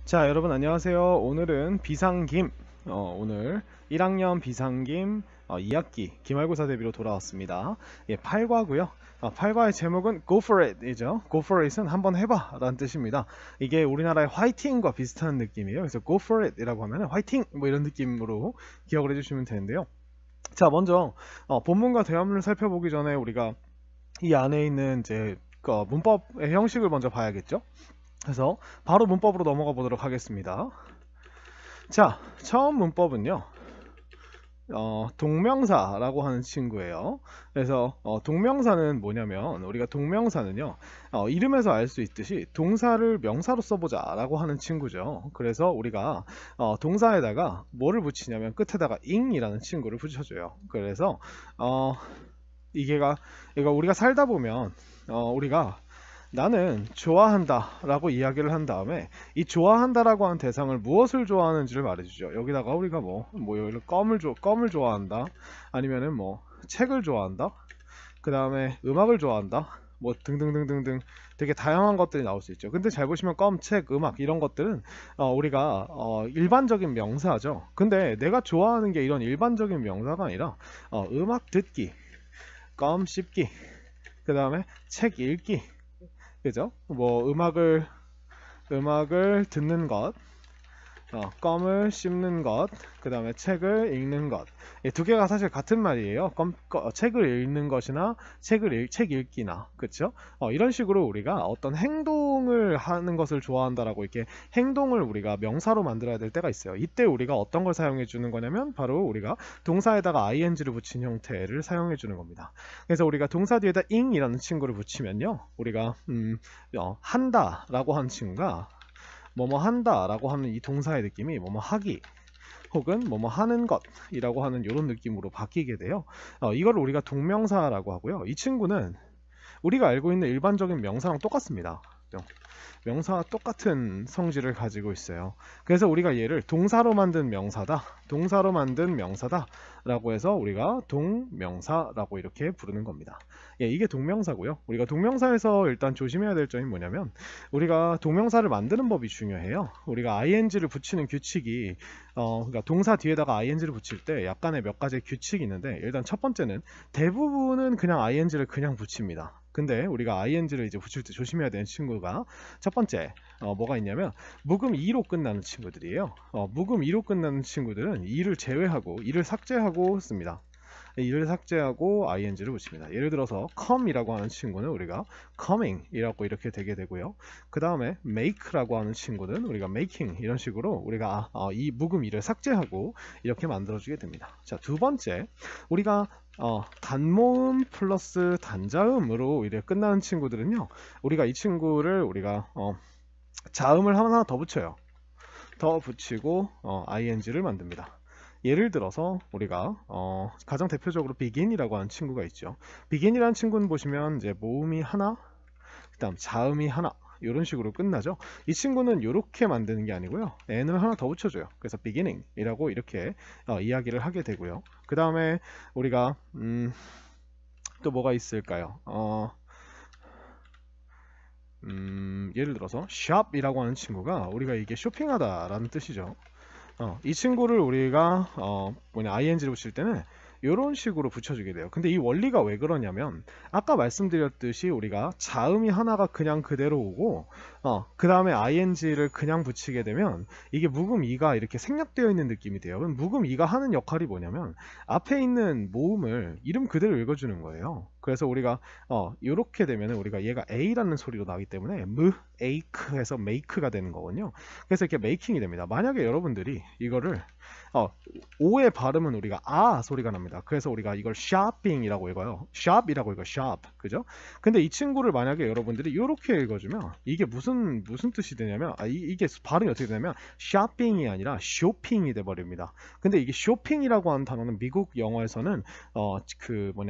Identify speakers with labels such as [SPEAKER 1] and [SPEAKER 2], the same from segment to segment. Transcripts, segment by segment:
[SPEAKER 1] 자, 여러분 안녕하세요. 오늘은 비상김, 오늘 1학년 비상김 2학기 기말고사 대비로 돌아왔습니다. 예, 8과고요. 8과의 제목은 Go for it 이죠. Go for it은 한번 해봐 라는 뜻입니다. 이게 우리나라의 화이팅과 비슷한 느낌이에요. 그래서 Go for it 이라고 하면 화이팅! 뭐 이런 느낌으로 기억을 해주시면 되는데요. 자, 먼저 본문과 대화문을 살펴보기 전에 우리가 이 안에 있는 이제 문법의 형식을 먼저 봐야겠죠. 그래서 바로 문법으로 넘어가 보도록 하겠습니다. 자, 처음 문법은요. 동명사라고 하는 친구예요. 그래서 동명사는 뭐냐면 우리가 동명사는요. 이름에서 알 수 있듯이 동사를 명사로 써보자 라고 하는 친구죠. 그래서 우리가 동사에다가 뭐를 붙이냐면 끝에다가 ing이라는 친구를 붙여줘요. 그래서 이게가 우리가 살다 보면 우리가 나는 좋아한다 라고 이야기를 한 다음에 이 좋아한다 라고 하는 대상을 무엇을 좋아하는지를 말해주죠. 여기다가 우리가 껌을 좋아한다, 아니면은 책을 좋아한다, 그 다음에 음악을 좋아한다, 뭐 등등등등등 되게 다양한 것들이 나올 수 있죠. 근데 잘 보시면 껌, 책, 음악 이런 것들은 우리가 일반적인 명사죠. 근데 내가 좋아하는 게 이런 일반적인 명사가 아니라 음악 듣기, 껌 씹기, 그 다음에 책 읽기, 그죠? 뭐 음악을 듣는 것, 껌을 씹는 것, 그 다음에 책을 읽는 것. 이 두 개가 사실 같은 말이에요. 책을 읽는 것이나 책 읽기나, 그쵸? 이런 식으로 우리가 어떤 행동을 하는 것을 좋아한다라고 이렇게 행동을 우리가 명사로 만들어야 될 때가 있어요. 이때 우리가 어떤 걸 사용해 주는 거냐면 바로 우리가 동사에다가 ing를 붙인 형태를 사용해 주는 겁니다. 그래서 우리가 동사 뒤에다 ing이라는 친구를 붙이면요, 우리가 한다라고 하는 친구가 뭐뭐 한다 라고 하는 이 동사의 느낌이 뭐뭐 하기 혹은 뭐뭐 하는 것이라고 하는 이런 느낌으로 바뀌게 돼요. 이걸 우리가 동명사라고 하고요. 이 친구는 우리가 알고 있는 일반적인 명사랑 똑같습니다. 명사와 똑같은 성질을 가지고 있어요. 그래서 우리가 얘를 동사로 만든 명사다, 동사로 만든 명사다 라고 해서 우리가 동명사라고 이렇게 부르는 겁니다. 예, 이게 동명사고요. 우리가 동명사에서 일단 조심해야 될 점이 뭐냐면 우리가 동명사를 만드는 법이 중요해요. 우리가 ing를 붙이는 규칙이 그러니까 동사 뒤에다가 ing를 붙일 때 약간의 몇 가지 규칙이 있는데, 일단 첫 번째는 대부분은 그냥 ing를 그냥 붙입니다. 근데 우리가 ing를 이제 붙일 때 조심해야 되는 친구가 첫 번째 뭐가 있냐면 묵음 이로 끝나는 친구들이에요. 묵음 이로 끝나는 친구들은 이를 제외하고 이를 삭제하고 씁니다. 이를 삭제하고 ing를 붙입니다. 예를 들어서 come이라고 하는 친구는 우리가 coming 이라고 이렇게 되게 되고요. 그 다음에 make라고 하는 친구는 우리가 making 이런 식으로 우리가 이 묵음 이를 삭제하고 이렇게 만들어주게 됩니다. 자, 두 번째, 우리가 단모음 플러스 단자음으로 이렇게 끝나는 친구들은요, 우리가 이 친구를 우리가 자음을 하나 더 붙여요. 더 붙이고 ing를 만듭니다. 예를 들어서 우리가 가장 대표적으로 begin이라고 하는 친구가 있죠. begin이라는 친구는 보시면 이제 모음이 하나, 그 다음 자음이 하나, 이런 식으로 끝나죠. 이 친구는 이렇게 만드는 게 아니고요, n을 하나 더 붙여줘요. 그래서 beginning 이라고 이렇게 이야기를 하게 되고요. 그 다음에 우리가 또 뭐가 있을까요? 예를 들어서 shop이라고 하는 친구가 우리가 이게 쇼핑하다 라는 뜻이죠. 이 친구를 우리가 ing를 붙일 때는 이런 식으로 붙여주게 돼요. 근데 이 원리가 왜 그러냐면 아까 말씀드렸듯이 우리가 자음이 하나가 그냥 그대로 오고 그 다음에 ing를 그냥 붙이게 되면 이게 묵음 이가 이렇게 생략되어 있는 느낌이 돼요. 그럼 묵음 이가 하는 역할이 뭐냐면 앞에 있는 모음을 이름 그대로 읽어주는 거예요. 그래서 우리가 이렇게 되면 우리가 얘가 A라는 소리로 나기 때문에 make 해서 make가 되는 거거든요. 그래서 이렇게 making이 됩니다. 만약에 여러분들이 이거를 O의 발음은 우리가 아 소리가 납니다. 그래서 우리가 이걸 shopping이라고 읽어요. shop이라고 읽어요. shop. 그죠? 근데 이 친구를 만약에 여러분들이 이렇게 읽어주면 이게 무슨 뜻이 되냐면 이게 발음이 어떻게 되냐면 shopping이 아니라 shopping이 돼버립니다. 근데 이게 shopping이라고 하는 단어는 미국 영어에서는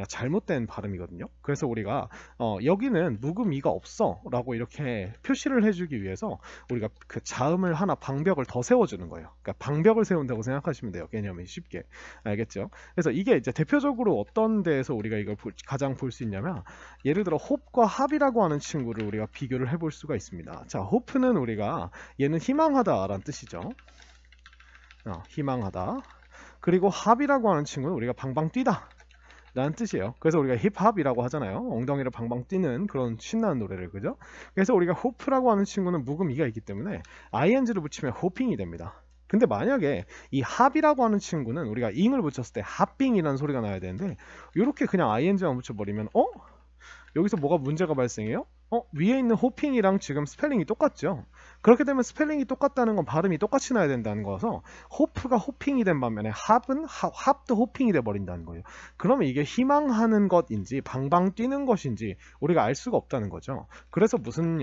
[SPEAKER 1] 잘못된 발음이거든요. 그래서 우리가 여기는 묵음 이가 없어 라고 이렇게 표시를 해주기 위해서 우리가 그 자음을 하나 방벽을 더 세워주는 거예요. 그러니까 방벽을 세운다고 생각하시면 돼요. 개념이 쉽게. 알겠죠? 그래서 이게 이제 대표적으로 어떤 데에서 우리가 이걸 가장 볼 수 있냐면, 예를 들어 홉과 합이라고 하는 친구를 우리가 비교를 해볼 수가 있습니다. 되겠습니다. 자, hope는 우리가 얘는 희망하다 라는 뜻이죠. 희망하다. 그리고 합이라고 하는 친구는 우리가 방방 뛰다 라는 뜻이에요. 그래서 우리가 힙합이라고 하잖아요. 엉덩이를 방방 뛰는 그런 신나는 노래를, 그죠? 그래서 우리가 hope라고 하는 친구는 묵음이가 있기 때문에 ing를 붙이면 hoping이 됩니다. 근데 만약에 이 합이라고 하는 친구는 우리가 ing을 붙였을 때 hopping이라는 소리가 나야 되는데 이렇게 그냥 ing만 붙여버리면 여기서 뭐가 문제가 발생해요? 위에 있는 호핑이랑 지금 스펠링이 똑같죠? 그렇게 되면 스펠링이 똑같다는 건 발음이 똑같이 나야 된다는 거라서 호프가 호핑이 된 반면에 합도 호핑이 돼 버린다는 거예요. 그러면 이게 희망하는 것인지 방방 뛰는 것인지 우리가 알 수가 없다는 거죠. 그래서 무슨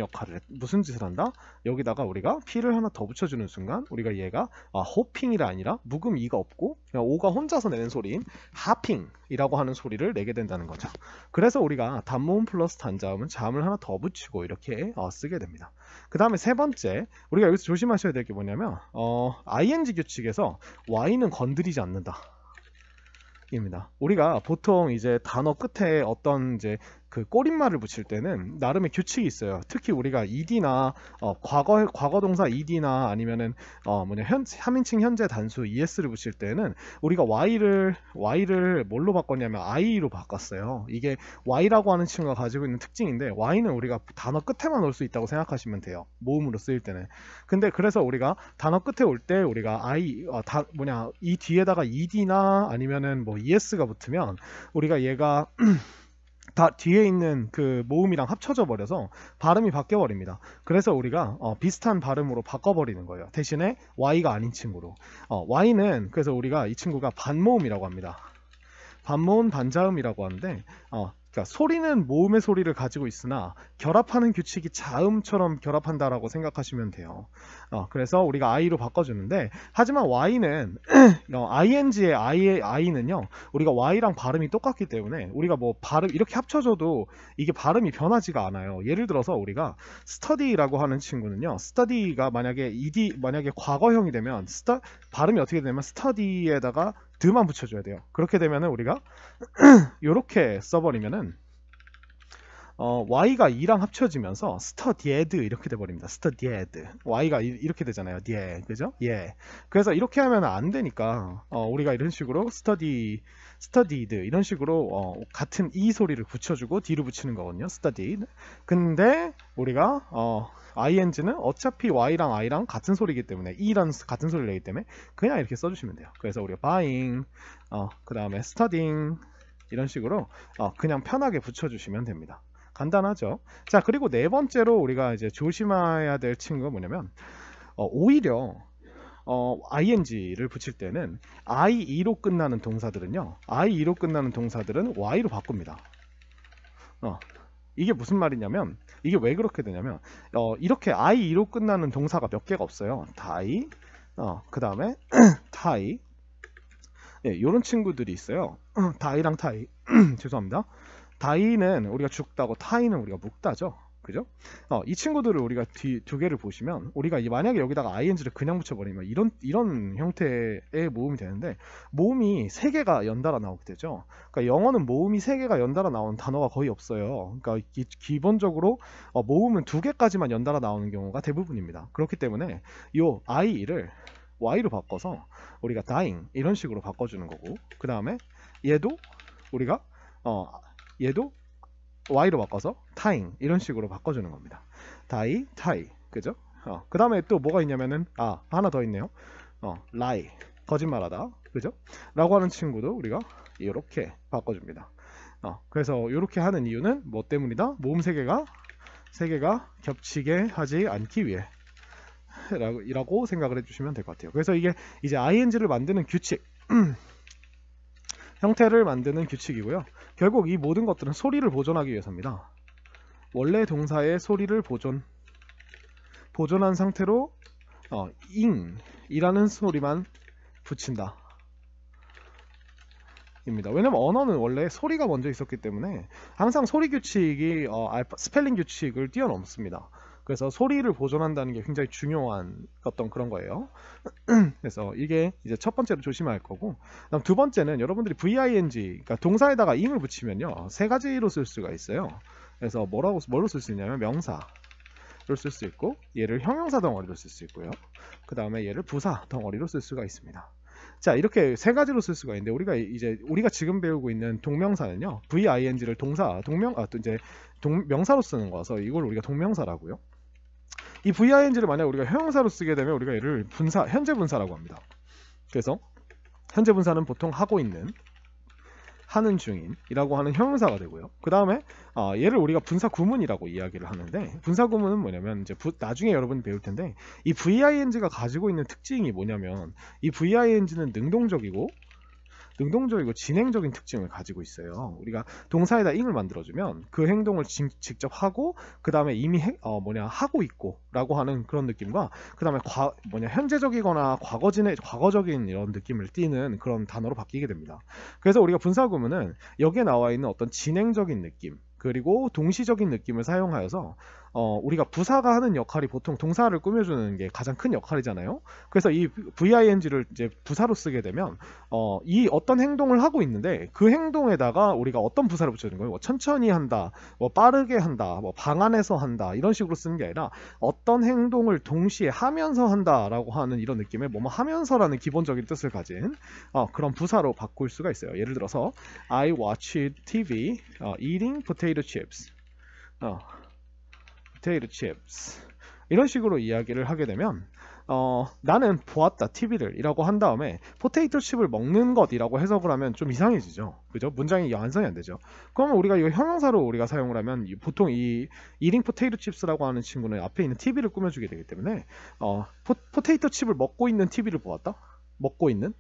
[SPEAKER 1] 짓을 한다? 여기다가 우리가 P를 하나 더 붙여주는 순간 우리가 얘가 호핑이라 아니라 묵음 이가 없고 그냥 오가 혼자서 내는 소리인 하핑이라고 하는 소리를 내게 된다는 거죠. 그래서 우리가 단모음 플러스 단자음은 자음을 하나 더 붙이고 이렇게 쓰게 됩니다. 그 다음에 세 번째, 우리가 여기서 조심하셔야 될 게 뭐냐면 ing 규칙에서 y는 건드리지 않는다 입니다. 우리가 보통 이제 단어 끝에 어떤 이제 그 꼬릿말을 붙일 때는 나름의 규칙이 있어요. 특히 우리가 ed나 과거 동사 ed나 아니면은 3인칭 현재 단수 es를 붙일 때는 우리가 y를 뭘로 바꿨냐면 i로 바꿨어요. 이게 y라고 하는 친구가 가지고 있는 특징인데 y는 우리가 단어 끝에만 올 수 있다고 생각하시면 돼요. 모음으로 쓰일 때는. 근데 그래서 우리가 단어 끝에 올 때 우리가 이 뒤에다가 ed나 아니면은 es가 붙으면 우리가 얘가 다 뒤에 있는 그 모음이랑 합쳐져 버려서 발음이 바뀌어 버립니다. 그래서 우리가 비슷한 발음으로 바꿔버리는 거예요. 대신에 y가 아닌 친구로. y는 그래서 우리가 이 친구가 반모음이라고 합니다. 반모음 반자음이라고 하는데 그러니까 소리는 모음의 소리를 가지고 있으나 결합하는 규칙이 자음처럼 결합한다라고 생각하시면 돼요. 그래서 우리가 i로 바꿔주는데 하지만 y는 ing의 i는요 우리가 y랑 발음이 똑같기 때문에 우리가 뭐 발음 이렇게 합쳐줘도 이게 발음이 변하지가 않아요. 예를 들어서 우리가 study라고 하는 친구는요 study가 만약에 과거형이 되면 발음이 어떻게 되냐면 study에다가 드만 붙여줘야 돼요. 그렇게 되면은 우리가 이렇게 써버리면은 y가 e랑 합쳐지면서 studied 이렇게 돼버립니다. studied y가 이렇게 되잖아요. die 그죠? 예. 그래서 이렇게 하면 안 되니까 우리가 이런 식으로 studied 이런 식으로 같은 e 소리를 붙여주고 d를 붙이는 거거든요. studied. 근데 우리가 ing는 어차피 y랑 i랑 같은 소리이기 때문에 e라는 같은 소리를 내기 때문에 그냥 이렇게 써주시면 돼요. 그래서 우리가 buying 그 다음에 studying 이런 식으로 그냥 편하게 붙여주시면 됩니다. 간단하죠? 자, 그리고 네 번째로 우리가 이제 조심해야 될 친구가 뭐냐면 오히려 ing를 붙일 때는 IE로 끝나는 동사들은요 IE로 끝나는 동사들은 Y로 바꿉니다. 이게 무슨 말이냐면 이게 왜 그렇게 되냐면 이렇게 IE로 끝나는 동사가 몇 개가 없어요. die 그 다음에 tie 이런 친구들이 있어요. die랑 tie 죄송합니다. die는 우리가 죽다고 tie는 우리가 묵다죠. 그죠? 이 친구들을 우리가 두 개를 보시면 우리가 만약에 여기다가 ing를 그냥 붙여버리면 이런 형태의 모음이 되는데 모음이 3개가 연달아 나오게 되죠. 그러니까 영어는 모음이 3개가 연달아 나오는 단어가 거의 없어요. 그러니까 기본적으로 모음은 2개까지만 연달아 나오는 경우가 대부분입니다. 그렇기 때문에 이 i를 y로 바꿔서 우리가 dying 이런 식으로 바꿔주는 거고 그 다음에 얘도 우리가 얘도 y로 바꿔서 tying 이런 식으로 바꿔주는 겁니다. die, tie 그죠? 그 다음에 또 뭐가 있냐면은 하나 더 있네요. lie 거짓말하다 그죠? 라고 하는 친구도 우리가 이렇게 바꿔줍니다. 그래서 이렇게 하는 이유는 뭐 때문이다? 모음 3개가 겹치게 하지 않기 위해 라고 생각을 해주시면 될 것 같아요. 그래서 이게 이제 ing를 만드는 규칙 형태를 만드는 규칙이고요. 결국 이 모든 것들은 소리를 보존하기 위해서입니다. 원래 동사의 소리를 보존한 상태로 ing 이라는 소리만 붙인다 입니다. 왜냐면 언어는 원래 소리가 먼저 있었기 때문에 항상 소리 규칙이 스펠링 규칙을 뛰어넘습니다. 그래서 소리를 보존한다는 게 굉장히 중요한 어떤 그런 거예요. 그래서 이게 이제 첫 번째로 조심할 거고, 그다음 두 번째는 여러분들이 VING, 그러니까 동사에다가 ing을 붙이면요 3가지로 쓸 수가 있어요. 그래서 뭘로 쓸 수 있냐면 쓸 수 있고, 얘를 형용사 덩어리로 쓸 수 있고요. 그 다음에 얘를 부사 덩어리로 쓸 수가 있습니다. 자, 이렇게 세 가지로 쓸 수가 있는데, 우리가 지금 배우고 있는 동명사는요, VING를 명사로 쓰는 거라서 이걸 우리가 동명사라고요. 이 VING를 만약 우리가 형용사로 쓰게 되면 우리가 얘를 현재 분사라고 합니다. 그래서 현재 분사는 보통 하고 있는, 하는 중인이라고 하는 형용사가 되고요. 그 다음에 얘를 우리가 분사 구문이라고 이야기를 하는데, 분사 구문은 뭐냐면 이제 나중에 여러분이 배울 텐데, 이 VING가 가지고 있는 특징이 뭐냐면, 이 VING는 능동적이고 진행적인 특징을 가지고 있어요. 우리가 동사에다 ing을 만들어주면 그 행동을 직접 하고, 그 다음에 이미 하고 있고 라고 하는 그런 느낌과, 그 다음에 현재적이거나 과거적인 이런 느낌을 띠는 그런 단어로 바뀌게 됩니다. 그래서 우리가 분사 구문은 여기에 나와 있는 어떤 진행적인 느낌, 그리고 동시적인 느낌을 사용하여서 우리가 부사가 하는 역할이 보통 동사를 꾸며주는 게 가장 큰 역할이잖아요. 그래서 이 VING를 이제 부사로 쓰게 되면 이 어떤 행동을 하고 있는데, 그 행동에다가 우리가 어떤 부사를 붙여주는 거예요. 뭐 천천히 한다, 뭐 빠르게 한다, 뭐 방안에서 한다, 이런 식으로 쓰는 게 아니라 어떤 행동을 동시에 하면서 한다라고 하는 이런 느낌의 뭐뭐 하면서라는 기본적인 뜻을 가진 그런 부사로 바꿀 수가 있어요. 예를 들어서 I watched TV eating potato chips. potato chips. 이런 식으로 이야기를 하게 되면 나는 보았다 TV를 이라고 한 다음에 포테이토 칩을 먹는 것이라고 해석을 하면 좀 이상해지죠. 그죠? 문장이 완성이 안 되죠. 그러면 우리가 이거 형용사로 우리가 사용을 하면 보통 이 eating potato chips라고 하는 친구는 앞에 있는 TV를 꾸며주게 되기 때문에 포테이토 칩을 먹고 있는 TV를 보았다? 먹고 있는?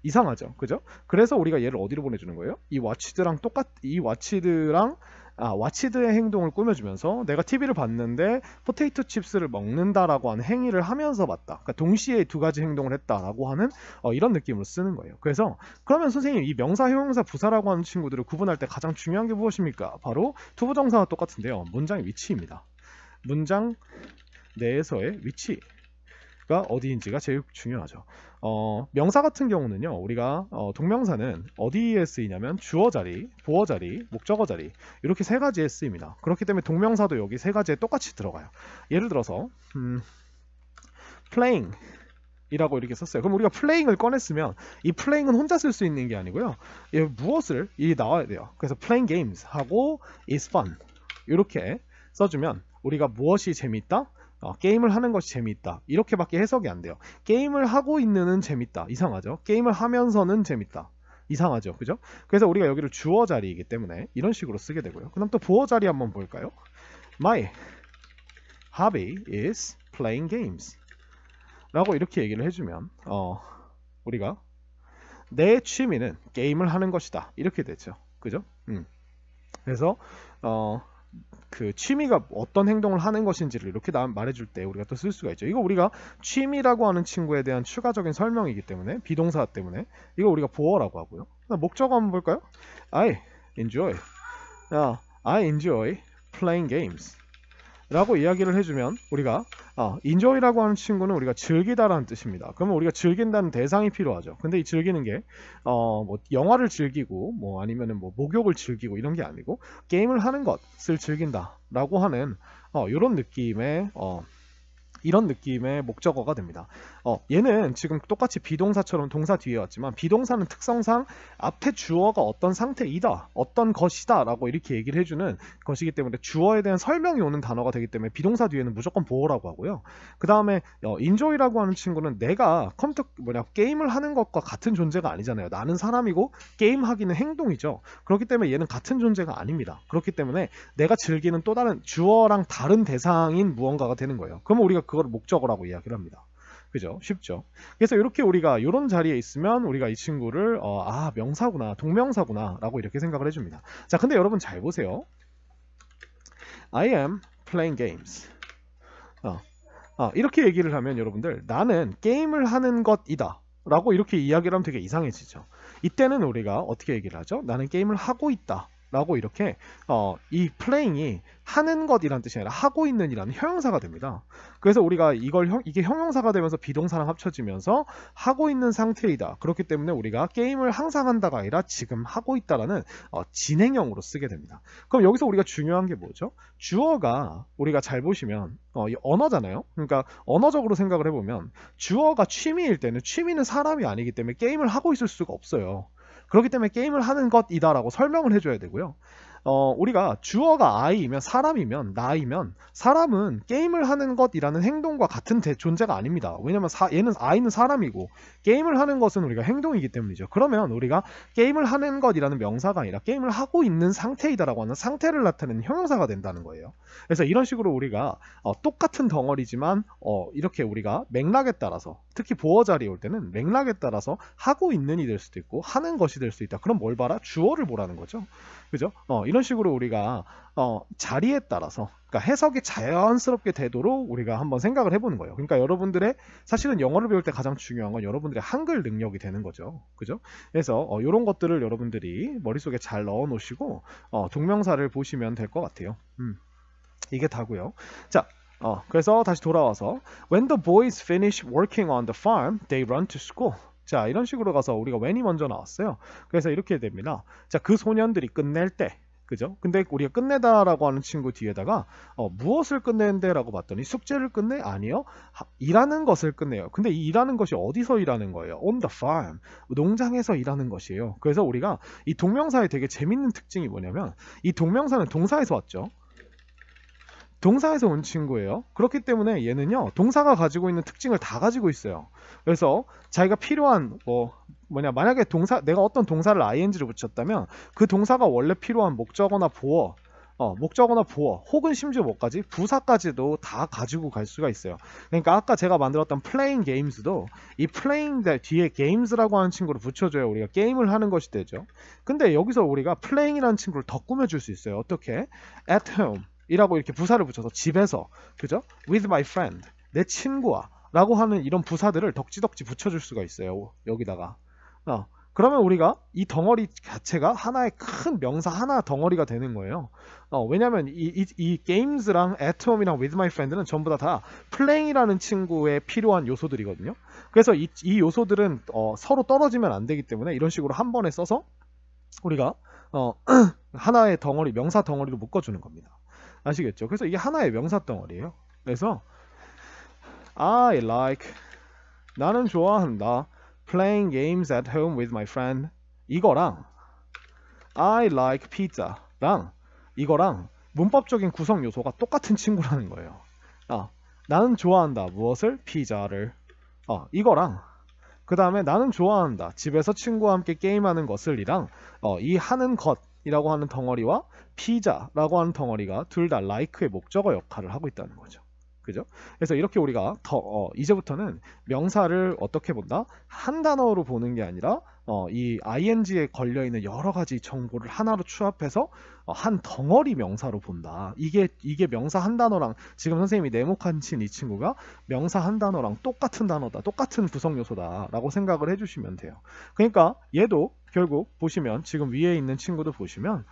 [SPEAKER 1] 이상하죠. 그죠? 그래서 우리가 얘를 어디로 보내주는 거예요? 이 와치드의 행동을 꾸며주면서 내가 TV를 봤는데 포테이토 칩스를 먹는다라고 하는 행위를 하면서 봤다. 그러니까 동시에 두 가지 행동을 했다라고 하는 이런 느낌으로 쓰는 거예요. 그래서 그러면 선생님, 이 명사, 형용사, 부사라고 하는 친구들을 구분할 때 가장 중요한 게 무엇입니까? 바로 투부정사와 똑같은데요. 문장의 위치입니다. 문장 내에서의 위치가 어디인지가 제일 중요하죠. 명사 같은 경우는요, 우리가 동명사는 어디에 쓰이냐면 주어 자리, 보어 자리, 목적어 자리, 이렇게 세 가지에 쓰입니다. 그렇기 때문에 동명사도 여기 세 가지에 똑같이 들어가요. 예를 들어서 playing 이라고 이렇게 썼어요. 그럼 우리가 playing을 꺼냈으면 이 playing은 혼자 쓸 수 있는 게 아니고요, 무엇을 나와야 돼요. 그래서 playing games 하고 is fun 이렇게 써주면 우리가 무엇이 재밌다? 게임을 하는 것이 재미있다, 이렇게밖에 해석이 안 돼요. 게임을 하고 있는은 재밌다, 이상하죠. 게임을 하면서는 재밌다, 이상하죠. 그죠? 그래서 우리가 여기를 주어 자리이기 때문에 이런 식으로 쓰게 되고요. 그럼 또 보어 자리 한번 볼까요? My hobby is playing games 라고 이렇게 얘기를 해주면 우리가 내 취미는 게임을 하는 것이다, 이렇게 되죠. 그죠? 그래서 그 취미가 어떤 행동을 하는 것인지를 이렇게 말해줄 때 우리가 또 쓸 수가 있죠. 이거 우리가 취미라고 하는 친구에 대한 추가적인 설명이기 때문에, 비동사 때문에 이거 우리가 보어라고 하고요. 목적어 한번 볼까요? I enjoy playing games 라고 이야기를 해주면 우리가 enjoy라고 하는 친구는 우리가 즐기다라는 뜻입니다. 그러면 우리가 즐긴다는 대상이 필요하죠. 근데 이 즐기는 게 뭐 영화를 즐기고 뭐 아니면은 뭐 목욕을 즐기고 이런 게 아니고 게임을 하는 것을 즐긴다 라고 하는 이런 느낌의 목적어가 됩니다. 얘는 지금 똑같이 비동사처럼 동사 뒤에 왔지만, 비동사는 특성상 앞에 주어가 어떤 상태이다, 어떤 것이다 라고 이렇게 얘기를 해주는 것이기 때문에 주어에 대한 설명이 오는 단어가 되기 때문에 비동사 뒤에는 무조건 보어라고 하고요. 그 다음에 enjoy라고 하는 친구는 내가 게임을 하는 것과 같은 존재가 아니잖아요. 나는 사람이고 게임하기는 행동이죠. 그렇기 때문에 얘는 같은 존재가 아닙니다. 그렇기 때문에 내가 즐기는 또 다른 주어랑 다른 대상인 무언가가 되는 거예요. 그러면 우리가 그걸 목적어라고 이야기를 합니다. 그죠? 쉽죠? 그래서 이렇게 우리가 이런 자리에 있으면 우리가 이 친구를 명사구나, 동명사구나 라고 이렇게 생각을 해줍니다. 자, 근데 여러분 잘 보세요. I am playing games. 이렇게 얘기를 하면 여러분들, 나는 게임을 하는 것이다 라고 이렇게 이야기를 하면 되게 이상해지죠. 이때는 우리가 어떻게 얘기를 하죠? 나는 게임을 하고 있다 라고 이렇게 이 playing이 하는 것이란 뜻이 아니라 하고 있는 이라는 형용사가 됩니다. 그래서 우리가 이게 형용사가 되면서 비동사랑 합쳐지면서 하고 있는 상태이다. 그렇기 때문에 우리가 게임을 항상 한다가 아니라 지금 하고 있다라는 진행형으로 쓰게 됩니다. 그럼 여기서 우리가 중요한 게 뭐죠? 주어가 우리가 잘 보시면 이 언어잖아요. 그러니까 언어적으로 생각을 해보면 주어가 취미일 때는 취미는 사람이 아니기 때문에 게임을 하고 있을 수가 없어요. 그렇기 때문에 게임을 하는 것이다 라고 설명을 해줘야 되고요. 우리가 주어가 I이면 사람이면 나이면 사람은 게임을 하는 것이라는 행동과 같은 존재가 아닙니다. 왜냐면 얘는 I는 사람이고 게임을 하는 것은 우리가 행동이기 때문이죠. 그러면 우리가 게임을 하는 것이라는 명사가 아니라 게임을 하고 있는 상태이다라고 하는 상태를 나타내는 형용사가 된다는 거예요. 그래서 이런 식으로 우리가 똑같은 덩어리지만 이렇게 우리가 맥락에 따라서 특히 보어 자리에 올 때는 맥락에 따라서 하고 있는이 될 수도 있고 하는 것이 될 수 있다. 그럼 뭘 봐라? 주어를 보라는 거죠. 그죠? 이런 식으로 우리가 자리에 따라서 그러니까 해석이 자연스럽게 되도록 우리가 한번 생각을 해보는 거예요. 그러니까 여러분들의 사실은 영어를 배울 때 가장 중요한 건 여러분들의 한글 능력이 되는 거죠. 그죠? 그래서 이런 것들을 여러분들이 머릿속에 잘 넣어 놓으시고 동명사를 보시면 될 것 같아요. 이게 다고요. 자, 그래서 다시 돌아와서 When the boys finish working on the farm, they run to school. 자, 이런 식으로 가서 우리가 when이 먼저 나왔어요. 그래서 이렇게 됩니다. 자, 그 소년들이 끝낼 때, 그죠? 근데 우리가 끝내다라고 하는 친구 뒤에다가 무엇을 끝내는데 라고 봤더니 숙제를 끝내? 아니요. 일하는 것을 끝내요. 근데 이 일하는 것이 어디서 일하는 거예요? On the farm. 농장에서 일하는 것이에요. 그래서 우리가 이 동명사의 되게 재밌는 특징이 뭐냐면 이 동명사는 동사에서 왔죠. 동사에서 온 친구예요. 그렇기 때문에 얘는요 동사가 가지고 있는 특징을 다 가지고 있어요. 그래서 자기가 필요한 만약에 내가 어떤 동사를 ing를 붙였다면 그 동사가 원래 필요한 목적어나 보어 혹은 심지어 뭐까지 부사까지도 다 가지고 갈 수가 있어요. 그러니까 아까 제가 만들었던 playing games도 이 playing 뒤에 games라고 하는 친구를 붙여줘야 우리가 게임을 하는 것이 되죠. 근데 여기서 우리가 playing이라는 친구를 더 꾸며줄 수 있어요. 어떻게? at home 이라고 이렇게 부사를 붙여서 집에서, 그죠? with my friend, 내 친구와 라고 하는 이런 부사들을 덕지덕지 붙여줄 수가 있어요. 여기다가 그러면 우리가 이 덩어리 자체가 하나의 큰 명사 하나 덩어리가 되는 거예요. 왜냐면 이 games랑 at home이랑 with my friend는 전부 다 playing이라는 친구에 필요한 요소들이거든요. 그래서 이 요소들은 서로 떨어지면 안 되기 때문에 이런 식으로 한 번에 써서 우리가 하나의 덩어리, 명사 덩어리로 묶어주는 겁니다. 아시겠죠? 그래서 이게 하나의 명사 덩어리예요. 그래서 I like, 나는 좋아한다, playing games at home with my friend, 이거랑 I like pizza랑 이거랑 문법적인 구성 요소가 똑같은 친구라는 거예요. 나는 좋아한다, 무엇을? 피자를. 이거랑 그 다음에 나는 좋아한다, 집에서 친구와 함께 게임하는 것을 이랑 이 하는 것 이라고 하는 덩어리와 피자라고 하는 덩어리가 둘 다 like의 목적어 역할을 하고 있다는 거죠. 그죠? 그래서 이렇게 우리가 이제부터는 명사를 어떻게 본다? 한 단어로 보는 게 아니라 이 ing에 걸려있는 여러 가지 정보를 하나로 추합해서 한 덩어리 명사로 본다. 이게 명사 한 단어랑 지금 선생님이 네모칸 친 이 친구가 명사 한 단어랑 똑같은 단어다, 똑같은 구성 요소다 라고 생각을 해주시면 돼요. 그러니까 얘도 결국 보시면 지금 위에 있는 친구도 보시면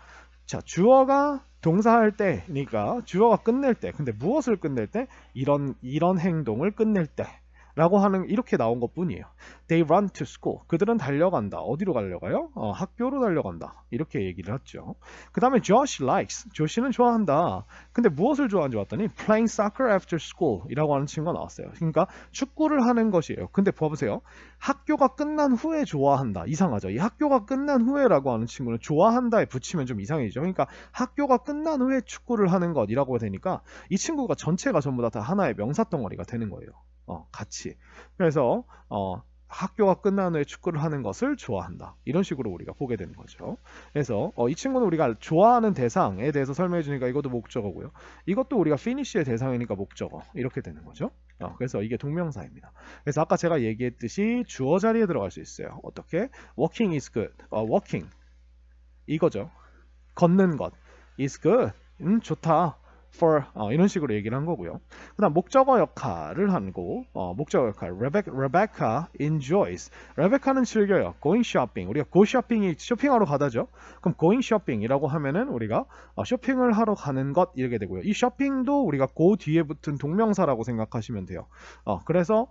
[SPEAKER 1] 자, 주어가 동사할 때니까 주어가 끝낼 때, 근데 무엇을 끝낼 때? 이런 행동을 끝낼 때 라고 하는 이렇게 나온 것 뿐이에요. They run to school. 그들은 달려간다. 어디로 달려가요? 학교로 달려간다. 이렇게 얘기를 했죠. 그 다음에 Josh likes. 조시는 좋아한다. 근데 무엇을 좋아하는지 봤더니 playing soccer after school 이라고 하는 친구가 나왔어요. 그러니까 축구를 하는 것이에요. 근데 봐보세요. 학교가 끝난 후에 좋아한다. 이상하죠. 이 학교가 끝난 후에라고 하는 친구는 좋아한다에 붙이면 좀 이상해지죠. 그러니까 학교가 끝난 후에 축구를 하는 것이라고 되니까 이 친구가 전체가 전부 다 하나의 명사 덩어리가 되는 거예요. 같이. 그래서 학교가 끝난 후에 축구를 하는 것을 좋아한다. 이런 식으로 우리가 보게 되는 거죠. 그래서 이 친구는 우리가 좋아하는 대상에 대해서 설명해 주니까 이것도 목적어고요. 이것도 우리가 finish의 대상이니까 목적어. 이렇게 되는 거죠. 그래서 이게 동명사입니다. 그래서 아까 제가 얘기했듯이 주어 자리에 들어갈 수 있어요. 어떻게? Walking is good. walking 이거죠. 걷는 것 is good. 좋다. for 이런 식으로 얘기를 한 거고요. 그다음 목적어 역할을 하고 목적어 역할 Rebecca enjoys. 레베카는 즐겨요. going shopping. 우리가 go shopping이 쇼핑하러 가다죠. 그럼 going shopping이라고 하면은 우리가 쇼핑을 하러 가는 것 이렇게 되고요. 이 쇼핑도 우리가 go 뒤에 붙은 동명사라고 생각하시면 돼요. 그래서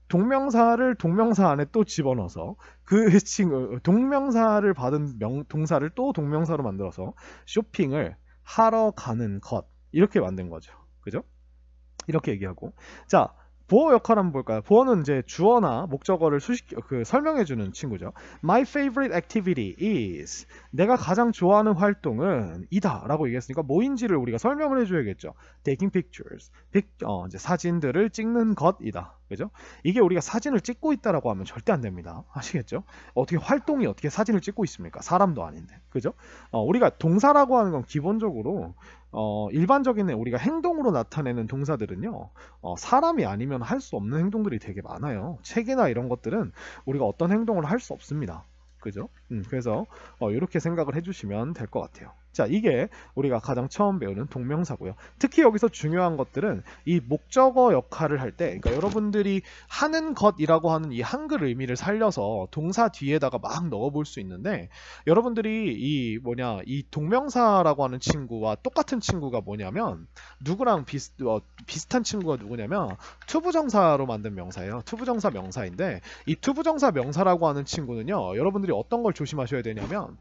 [SPEAKER 1] 동명사를 동명사 안에 또 집어넣어서 그 친구 동명사를 받은 동사를 또 동명사로 만들어서 쇼핑을 하러 가는 것 이렇게 만든 거죠. 그죠? 이렇게 얘기하고 자 보어 역할 한번 볼까요? 보어는 이제 주어나 목적어를 설명해주는 친구죠. My favorite activity is 내가 가장 좋아하는 활동은 이다 라고 얘기했으니까 뭐인지를 우리가 설명을 해줘야겠죠. Taking pictures 이제 사진들을 찍는 것이다. 그죠? 이게 우리가 사진을 찍고 있다라고 하면 절대 안 됩니다. 아시겠죠? 어떻게 활동이 어떻게 사진을 찍고 있습니까? 사람도 아닌데. 그죠? 우리가 동사라고 하는 건 기본적으로 일반적인 우리가 행동으로 나타내는 동사들은요 사람이 아니면 할 수 없는 행동들이 되게 많아요. 책이나 이런 것들은 우리가 어떤 행동을 할 수 없습니다. 그죠? 그래서 이렇게 생각을 해주시면 될 것 같아요. 자, 이게 우리가 가장 처음 배우는 동명사고요. 특히 여기서 중요한 것들은 이 목적어 역할을 할 때, 그러니까 여러분들이 하는 것이라고 하는 이 한글 의미를 살려서 동사 뒤에다가 막 넣어볼 수 있는데, 여러분들이 이 동명사라고 하는 친구와 똑같은 친구가 뭐냐면, 누구랑 비슷한 친구가 누구냐면, 투부정사로 만든 명사예요. 투부정사 명사인데, 이 투부정사 명사라고 하는 친구는요, 여러분들이 어떤 걸 조심하셔야 되냐면,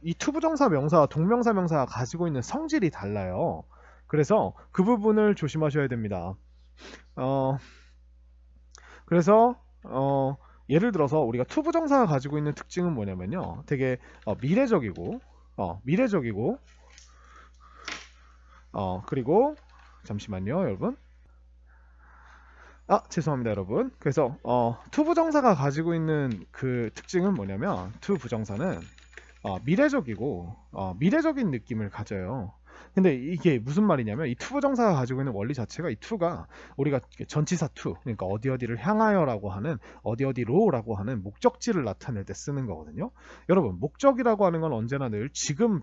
[SPEAKER 1] 이 투부정사 명사와 동명사 명사가 가지고 있는 성질이 달라요. 그래서 그 부분을 조심하셔야 됩니다. 그래서 예를 들어서 우리가 투부정사가 가지고 있는 특징은 뭐냐면요. 되게 미래적이고 그리고 잠시만요, 여러분. 죄송합니다, 여러분. 그래서 투부정사가 가지고 있는 그 특징은 뭐냐면 투부정사는 미래적인 느낌을 가져요. 근데 이게 무슨 말이냐면 이 투부정사가 가지고 있는 원리 자체가 이 투가 우리가 전치사 투 그러니까 어디어디를 향하여라고 하는 어디어디로라고 하는 목적지를 나타낼 때 쓰는 거거든요. 여러분 목적이라고 하는 건 언제나 늘 지금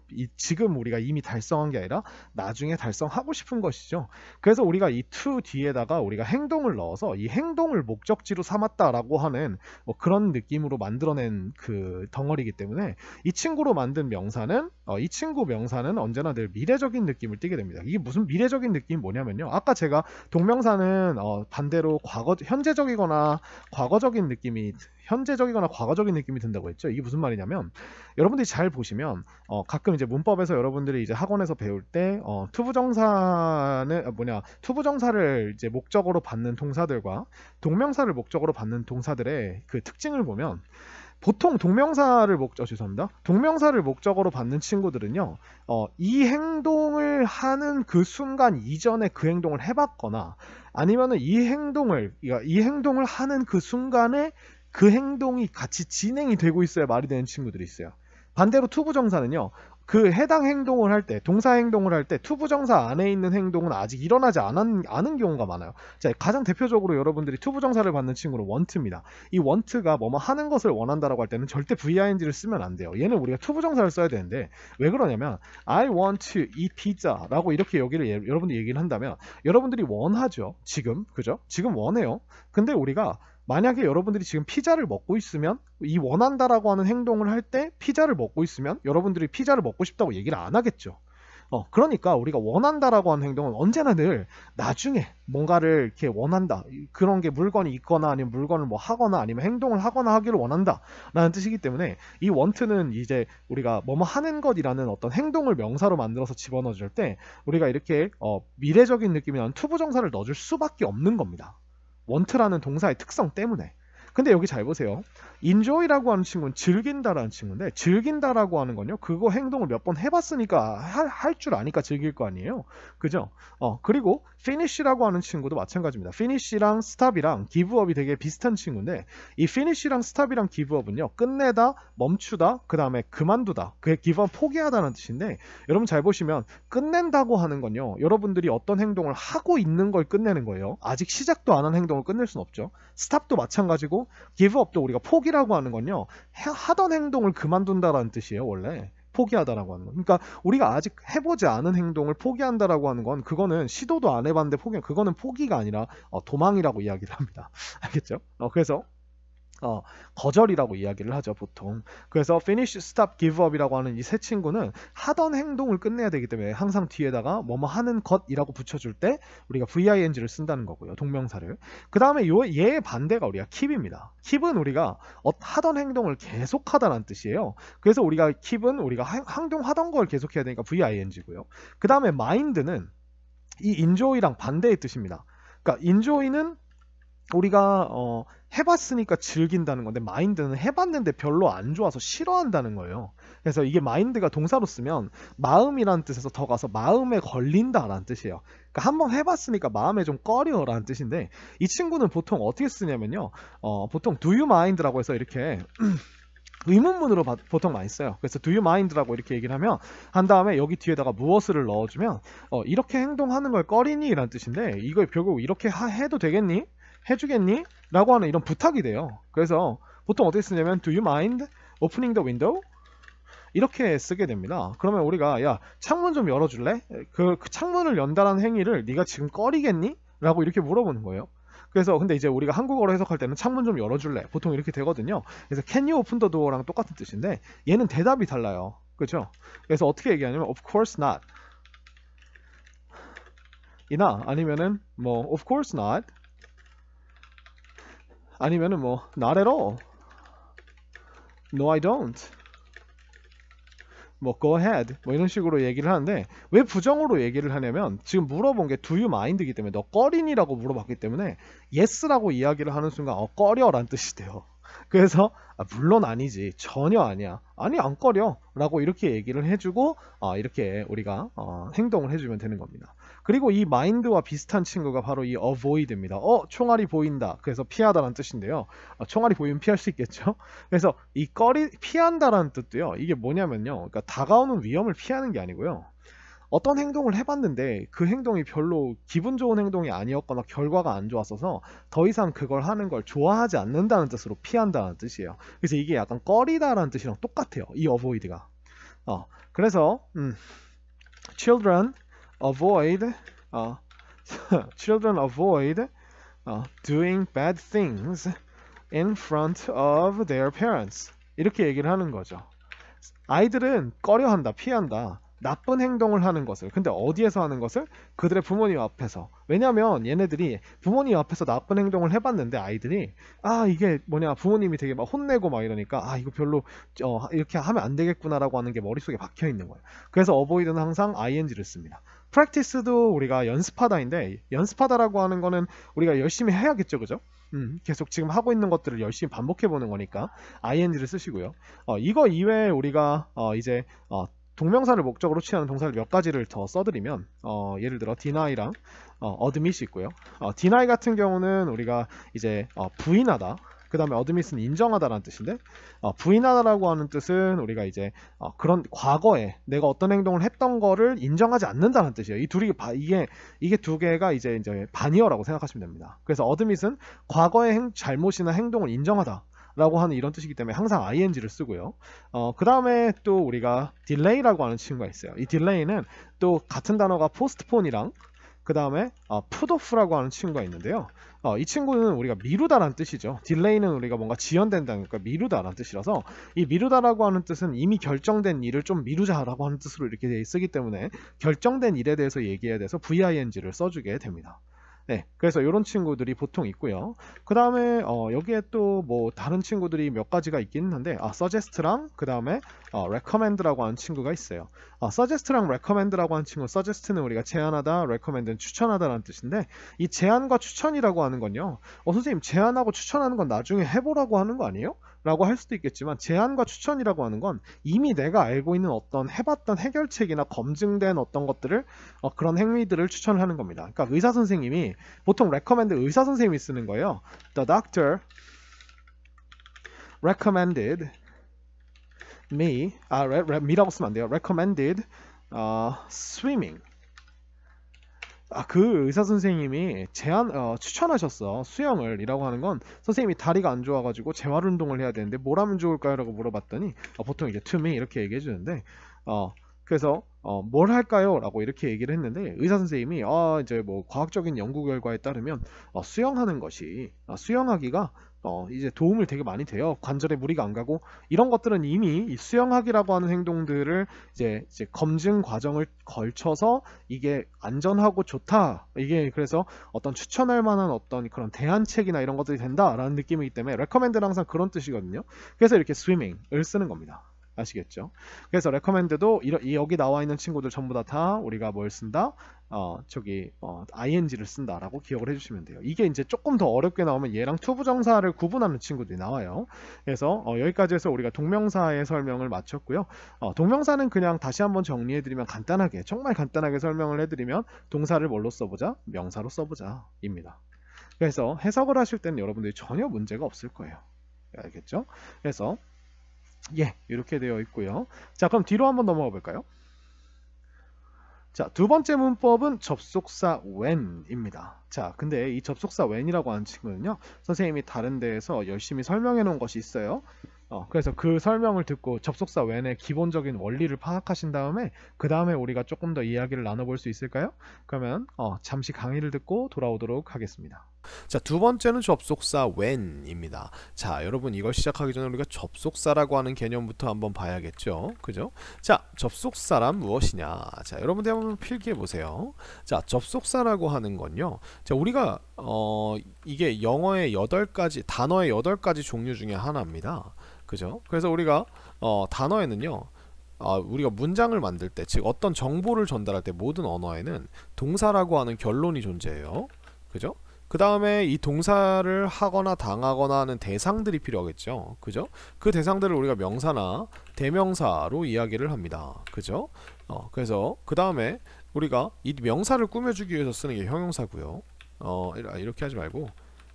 [SPEAKER 1] 우리가 이미 달성한 게 아니라 나중에 달성하고 싶은 것이죠. 그래서 우리가 이 투 뒤에다가 우리가 행동을 넣어서 이 행동을 목적지로 삼았다라고 하는 그런 느낌으로 만들어낸 그 덩어리이기 때문에 이 친구로 만든 명사는 이 친구 명사는 언제나 늘 미래적인 느낌을 띠게 됩니다. 이게 무슨 미래적인 느낌이 뭐냐면요. 아까 제가 동명사는 반대로 현재적이거나 과거적인 느낌이 든다고 했죠. 이게 무슨 말이냐면 여러분들이 잘 보시면 가끔 이제 문법에서 여러분들이 이제 학원에서 배울 때 투부정사를 이제 목적어로 받는 동사들과 동명사를 목적어로 받는 동사들의 그 특징을 보면 보통 동명사를 목적어로 받는 친구들은요, 이 행동을 하는 그 순간 이전에 그 행동을 해봤거나, 아니면은 이 행동을 하는 그 순간에 그 행동이 같이 진행이 되고 있어야 말이 되는 친구들이 있어요. 반대로 투부정사는요, 그 해당 행동을 할 때, 동사 행동을 할 때 투부정사 안에 있는 행동은 아직 일어나지 않은 경우가 많아요. 자, 가장 대표적으로 여러분들이 투부정사를 받는 친구는 want입니다. 이 want가 뭐뭐 하는 것을 원한다라고 할 때는 절대 VING를 쓰면 안 돼요. 얘는 우리가 투부정사를 써야 되는데 왜 그러냐면 I want to eat pizza 라고 이렇게 여러분들이 얘기를 한다면 여러분들이 원하죠. 그죠? 지금 원해요. 근데 우리가 만약에 여러분들이 지금 피자를 먹고 있으면 이 원한다라고 하는 행동을 할 때 피자를 먹고 있으면 여러분들이 피자를 먹고 싶다고 얘기를 안 하겠죠. 그러니까 우리가 원한다라고 하는 행동은 언제나 늘 나중에 뭔가를 이렇게 원한다. 그런 게 물건이 있거나 아니면 물건을 뭐 하거나 아니면 행동을 하거나 하기를 원한다 라는 뜻이기 때문에 이 want는 이제 우리가 뭐뭐 하는 것이라는 어떤 행동을 명사로 만들어서 집어넣어 줄 때 우리가 이렇게 미래적인 느낌이 나는 투부정사를 넣어줄 수밖에 없는 겁니다. want라는 동사의 특성 때문에. 근데 여기 잘 보세요. enjoy라고 하는 친구는 즐긴다라는 친구인데 즐긴다라고 하는 건요. 그거 행동을 몇 번 해봤으니까 할 줄 아니까 즐길 거 아니에요. 그죠? 그리고 finish라고 하는 친구도 마찬가지입니다. finish랑 stop이랑 giveup이 되게 비슷한 친구인데 이 finish랑 stop이랑 giveup은요. 끝내다, 멈추다, 그 다음에 그만두다. 그게 giveup 포기하다는 뜻인데 여러분 잘 보시면 끝낸다고 하는 건요. 여러분들이 어떤 행동을 하고 있는 걸 끝내는 거예요. 아직 시작도 안 한 행동을 끝낼 수는 없죠. stop도 마찬가지고 give up도 우리가 포기라고 하는 건요. 하던 행동을 그만둔다라는 뜻이에요. 원래 포기하다라고 하는 거. 그러니까 우리가 아직 해보지 않은 행동을 포기한다라고 하는 건 그거는 시도도 안 해봤는데 그거는 포기가 아니라 도망이라고 이야기를 합니다. 알겠죠? 그래서 거절이라고 이야기를 하죠, 보통. 그래서 finish, stop, give up이라고 하는 이 세 친구는 하던 행동을 끝내야 되기 때문에 항상 뒤에다가 뭐뭐 하는 것이라고 붙여줄 때 우리가 VING를 쓴다는 거고요, 동명사를. 그 다음에 얘의 반대가 우리가 keep입니다. keep은 우리가 하던 행동을 계속하다라는 뜻이에요. 그래서 우리가 keep은 우리가 행동하던 걸 계속해야 되니까 VING고요. 그 다음에 mind는 이 enjoy랑 반대의 뜻입니다. 그러니까 enjoy는 우리가 해봤으니까 즐긴다는 건데 마인드는 해봤는데 별로 안 좋아서 싫어한다는 거예요. 그래서 이게 마인드가 동사로 쓰면 마음이라는 뜻에서 더 가서 마음에 걸린다라는 뜻이에요. 그러니까 한번 해봤으니까 마음에 좀 꺼려라는 뜻인데 이 친구는 보통 어떻게 쓰냐면요. 보통 do you mind라고 해서 이렇게 의문문으로 보통 많이 써요. 그래서 do you mind라고 이렇게 얘기를 한 다음에 여기 뒤에다가 무엇을 넣어주면 이렇게 행동하는 걸 꺼리니? 라는 뜻인데 이걸 결국 이렇게 해도 되겠니? 해주겠니? 라고 하는 이런 부탁이 돼요. 그래서 보통 어떻게 쓰냐면 do you mind opening the window? 이렇게 쓰게 됩니다. 그러면 우리가 야 창문 좀 열어줄래? 그 창문을 연다는 행위를 네가 지금 꺼리겠니? 라고 이렇게 물어보는 거예요. 그래서 근데 이제 우리가 한국어로 해석할 때는 창문 좀 열어줄래? 보통 이렇게 되거든요. 그래서 can you open the door랑 똑같은 뜻인데 얘는 대답이 달라요. 그죠? 그래서 어떻게 얘기하냐면 of course not 이나 아니면은 뭐 of course not 아니면은 뭐 not at all no I don't 뭐 go ahead 뭐 이런 식으로 얘기를 하는데 왜 부정으로 얘기를 하냐면 지금 물어본 게 do you mind이기 때문에 너 꺼리니라고 물어봤기 때문에 yes라고 이야기를 하는 순간 꺼려라는 뜻이 돼요. 그래서 물론 아니지 전혀 아니야 아니 안 꺼려 라고 이렇게 얘기를 해주고 이렇게 우리가 행동을 해주면 되는 겁니다. 그리고 이 mind와 비슷한 친구가 바로 이 avoid입니다. 총알이 보인다 그래서 피하다라는 뜻인데요. 총알이 보이면 피할 수 있겠죠. 그래서 이 피한다라는 뜻도요 이게 뭐냐면요 그러니까 다가오는 위험을 피하는 게 아니고요 어떤 행동을 해봤는데 그 행동이 별로 기분 좋은 행동이 아니었거나 결과가 안 좋았어서 더 이상 그걸 하는 걸 좋아하지 않는다는 뜻으로 피한다는 뜻이에요. 그래서 이게 약간 꺼리다라는 뜻이랑 똑같아요. 이 avoid가. 그래서 children avoid children avoid doing bad things in front of their parents. 이렇게 얘기를 하는 거죠. 아이들은 꺼려한다, 피한다. 나쁜 행동을 하는 것을. 근데 어디에서 하는 것을? 그들의 부모님 앞에서. 왜냐면 얘네들이 부모님 앞에서 나쁜 행동을 해봤는데 아이들이 이게 뭐냐 부모님이 되게 막 혼내고 막 이러니까 이거 별로 이렇게 하면 안 되겠구나라고 하는 게 머릿속에 박혀 있는 거예요. 그래서 avoid는 항상 ing를 씁니다. practice도 우리가 연습하다인데 연습하다라고 하는 거는 우리가 열심히 해야겠죠, 그죠? 계속 지금 하고 있는 것들을 열심히 반복해 보는 거니까 ing를 쓰시고요. 이거 이외에 우리가 이제 동명사를 목적으로 취하는 동사를 몇 가지를 더 써드리면 예를 들어 deny랑 admit이 있고요. deny 같은 경우는 우리가 이제 부인하다 그 다음에 admit은 인정하다라는 뜻인데 부인하다라고 하는 뜻은 우리가 이제 그런 과거에 내가 어떤 행동을 했던 거를 인정하지 않는다는 뜻이에요. 이 둘이 이게 두 개가 이제 반이어라고 생각하시면 됩니다. 그래서 admit은 과거의 잘못이나 행동을 인정하다 라고 하는 이런 뜻이기 때문에 항상 ing를 쓰고요. 그 다음에 또 우리가 delay라고 하는 친구가 있어요. 이 delay는 또 같은 단어가 postpone이랑 그 다음에 put off라고 하는 친구가 있는데요. 이 친구는 우리가 미루다라는 뜻이죠. delay는 우리가 뭔가 지연된다니까 미루다라는 뜻이라서 이 미루다라고 하는 뜻은 이미 결정된 일을 좀 미루자라고 하는 뜻으로 이렇게 쓰기 때문에 결정된 일에 대해서 얘기해야 돼서 VING를 써주게 됩니다. 네, 그래서 이런 친구들이 보통 있고요. 그 다음에 여기에 또 뭐 다른 친구들이 몇 가지가 있긴 한데 suggest랑 그 다음에 recommend라고 하는 친구가 있어요. suggest랑 recommend라고 하는 친구, suggest는 우리가 제안하다, recommend는 추천하다라는 뜻인데 이 제안과 추천이라고 하는 건요. 선생님 제안하고 추천하는 건 나중에 해보라고 하는 거 아니에요? 라고 할 수도 있겠지만 제안과 추천이라고 하는 건 이미 내가 알고 있는 어떤 해봤던 해결책이나 검증된 어떤 것들을 그런 행위들을 추천을 하는 겁니다. 그러니까 의사 선생님이 보통 recommend 의사 선생님이 쓰는 거예요. The doctor recommended me me라고 쓰면 안 돼요. recommended swimming 그 의사 선생님이 추천하셨어. 수영을이라고 하는 건 선생님이 다리가 안 좋아가지고 재활 운동을 해야 되는데 뭘 하면 좋을까요? 라고 물어봤더니 보통 이제 to me 이렇게 얘기해 주는데 그래서 뭘 할까요? 라고 이렇게 얘기를 했는데 의사 선생님이 이제 뭐 과학적인 연구 결과에 따르면 수영하는 것이 수영하기가 이제 도움을 되게 많이 돼요. 관절에 무리가 안 가고 이런 것들은 이미 이 수영하기라고 하는 행동들을 이제 검증 과정을 걸쳐서 이게 안전하고 좋다. 이게 그래서 어떤 추천할 만한 어떤 그런 대안책이나 이런 것들이 된다라는 느낌이기 때문에 recommend는 항상 그런 뜻이거든요. 그래서 이렇게 swimming을 쓰는 겁니다. 아시겠죠? 그래서 recommend도 여기 나와 있는 친구들 전부 다 우리가 뭘 쓴다? ing를 쓴다라고 기억을 해주시면 돼요. 이게 이제 조금 더 어렵게 나오면 얘랑 투부정사를 구분하는 친구들이 나와요. 그래서 여기까지 해서 우리가 동명사의 설명을 마쳤고요. 동명사는 그냥 다시 한번 정리해드리면 간단하게, 정말 간단하게 설명을 해드리면 동사를 뭘로 써보자? 명사로 써보자 입니다. 그래서 해석을 하실 때는 여러분들이 전혀 문제가 없을 거예요. 알겠죠? 그래서 이렇게 되어 있고요. 자, 그럼 뒤로 한번 넘어가 볼까요? 자, 두 번째 문법은 접속사 when입니다. 자, 근데 이 접속사 when이라고 하는 친구는요, 선생님이 다른 데에서 열심히 설명해 놓은 것이 있어요. 그래서 그 설명을 듣고 접속사 when의 기본적인 원리를 파악하신 다음에 그 다음에 우리가 조금 더 이야기를 나눠볼 수 있을까요? 그러면 잠시 강의를 듣고 돌아오도록 하겠습니다. 자, 두 번째는 접속사 when입니다. 자, 여러분 이걸 시작하기 전에 우리가 접속사라고 하는 개념부터 한번 봐야겠죠. 그죠? 자, 접속사란 무엇이냐? 자, 여러분들 한번 필기해 보세요. 자, 접속사라고 하는 건요. 자, 우리가 이게 영어의 8가지 단어의 8가지 종류 중에 하나입니다. 그죠? 그래서 우리가 단어에는요. 우리가 문장을 만들 때, 즉 어떤 정보를 전달할 때 모든 언어에는 동사라고 하는 결론이 존재해요. 그죠? 그 다음에 이 동사를 하거나 당하거나 하는 대상들이 필요하겠죠. 그죠? 그 대상들을 우리가 명사나 대명사로 이야기를 합니다. 그죠? 그래서 그 다음에 우리가 이 명사를 꾸며주기 위해서 쓰는 게 형용사고요. 이렇게 하지 말고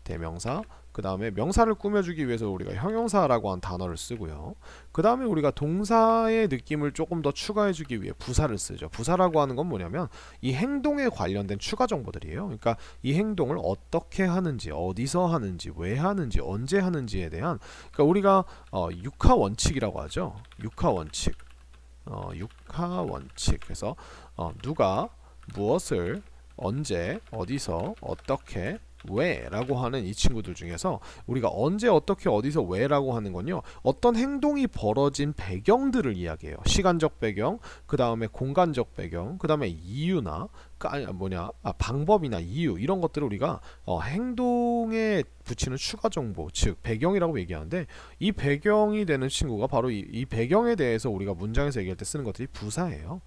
[SPEAKER 1] 대명사, 그 다음에 명사를 꾸며주기 위해서 우리가 형용사라고 한 단어를 쓰고요. 그 다음에 우리가 동사의 느낌을 조금 더 추가해주기 위해 부사를 쓰죠. 부사라고 하는 건 뭐냐면 이 행동에 관련된 추가 정보들이에요. 그러니까 이 행동을 어떻게 하는지, 어디서 하는지, 왜 하는지, 언제 하는지에 대한, 그러니까 우리가 육하 원칙이라고 하죠. 육하 원칙. 육하 원칙. 그래서 누가 무엇을 언제, 어디서, 어떻게, 왜 라고 하는 이 친구들 중에서 우리가 언제, 어떻게, 어디서, 왜 라고 하는 건요, 어떤 행동이 벌어진 배경들을 이야기해요. 시간적 배경, 그 다음에 공간적 배경, 그 다음에 이유나 방법이나 이유, 이런 것들을 우리가 행동에 붙이는 추가 정보, 즉 배경이라고 얘기하는데, 이 배경이 되는 친구가 바로 이 배경에 대해서 우리가 문장에서 얘기할 때 쓰는 것들이 부사예요.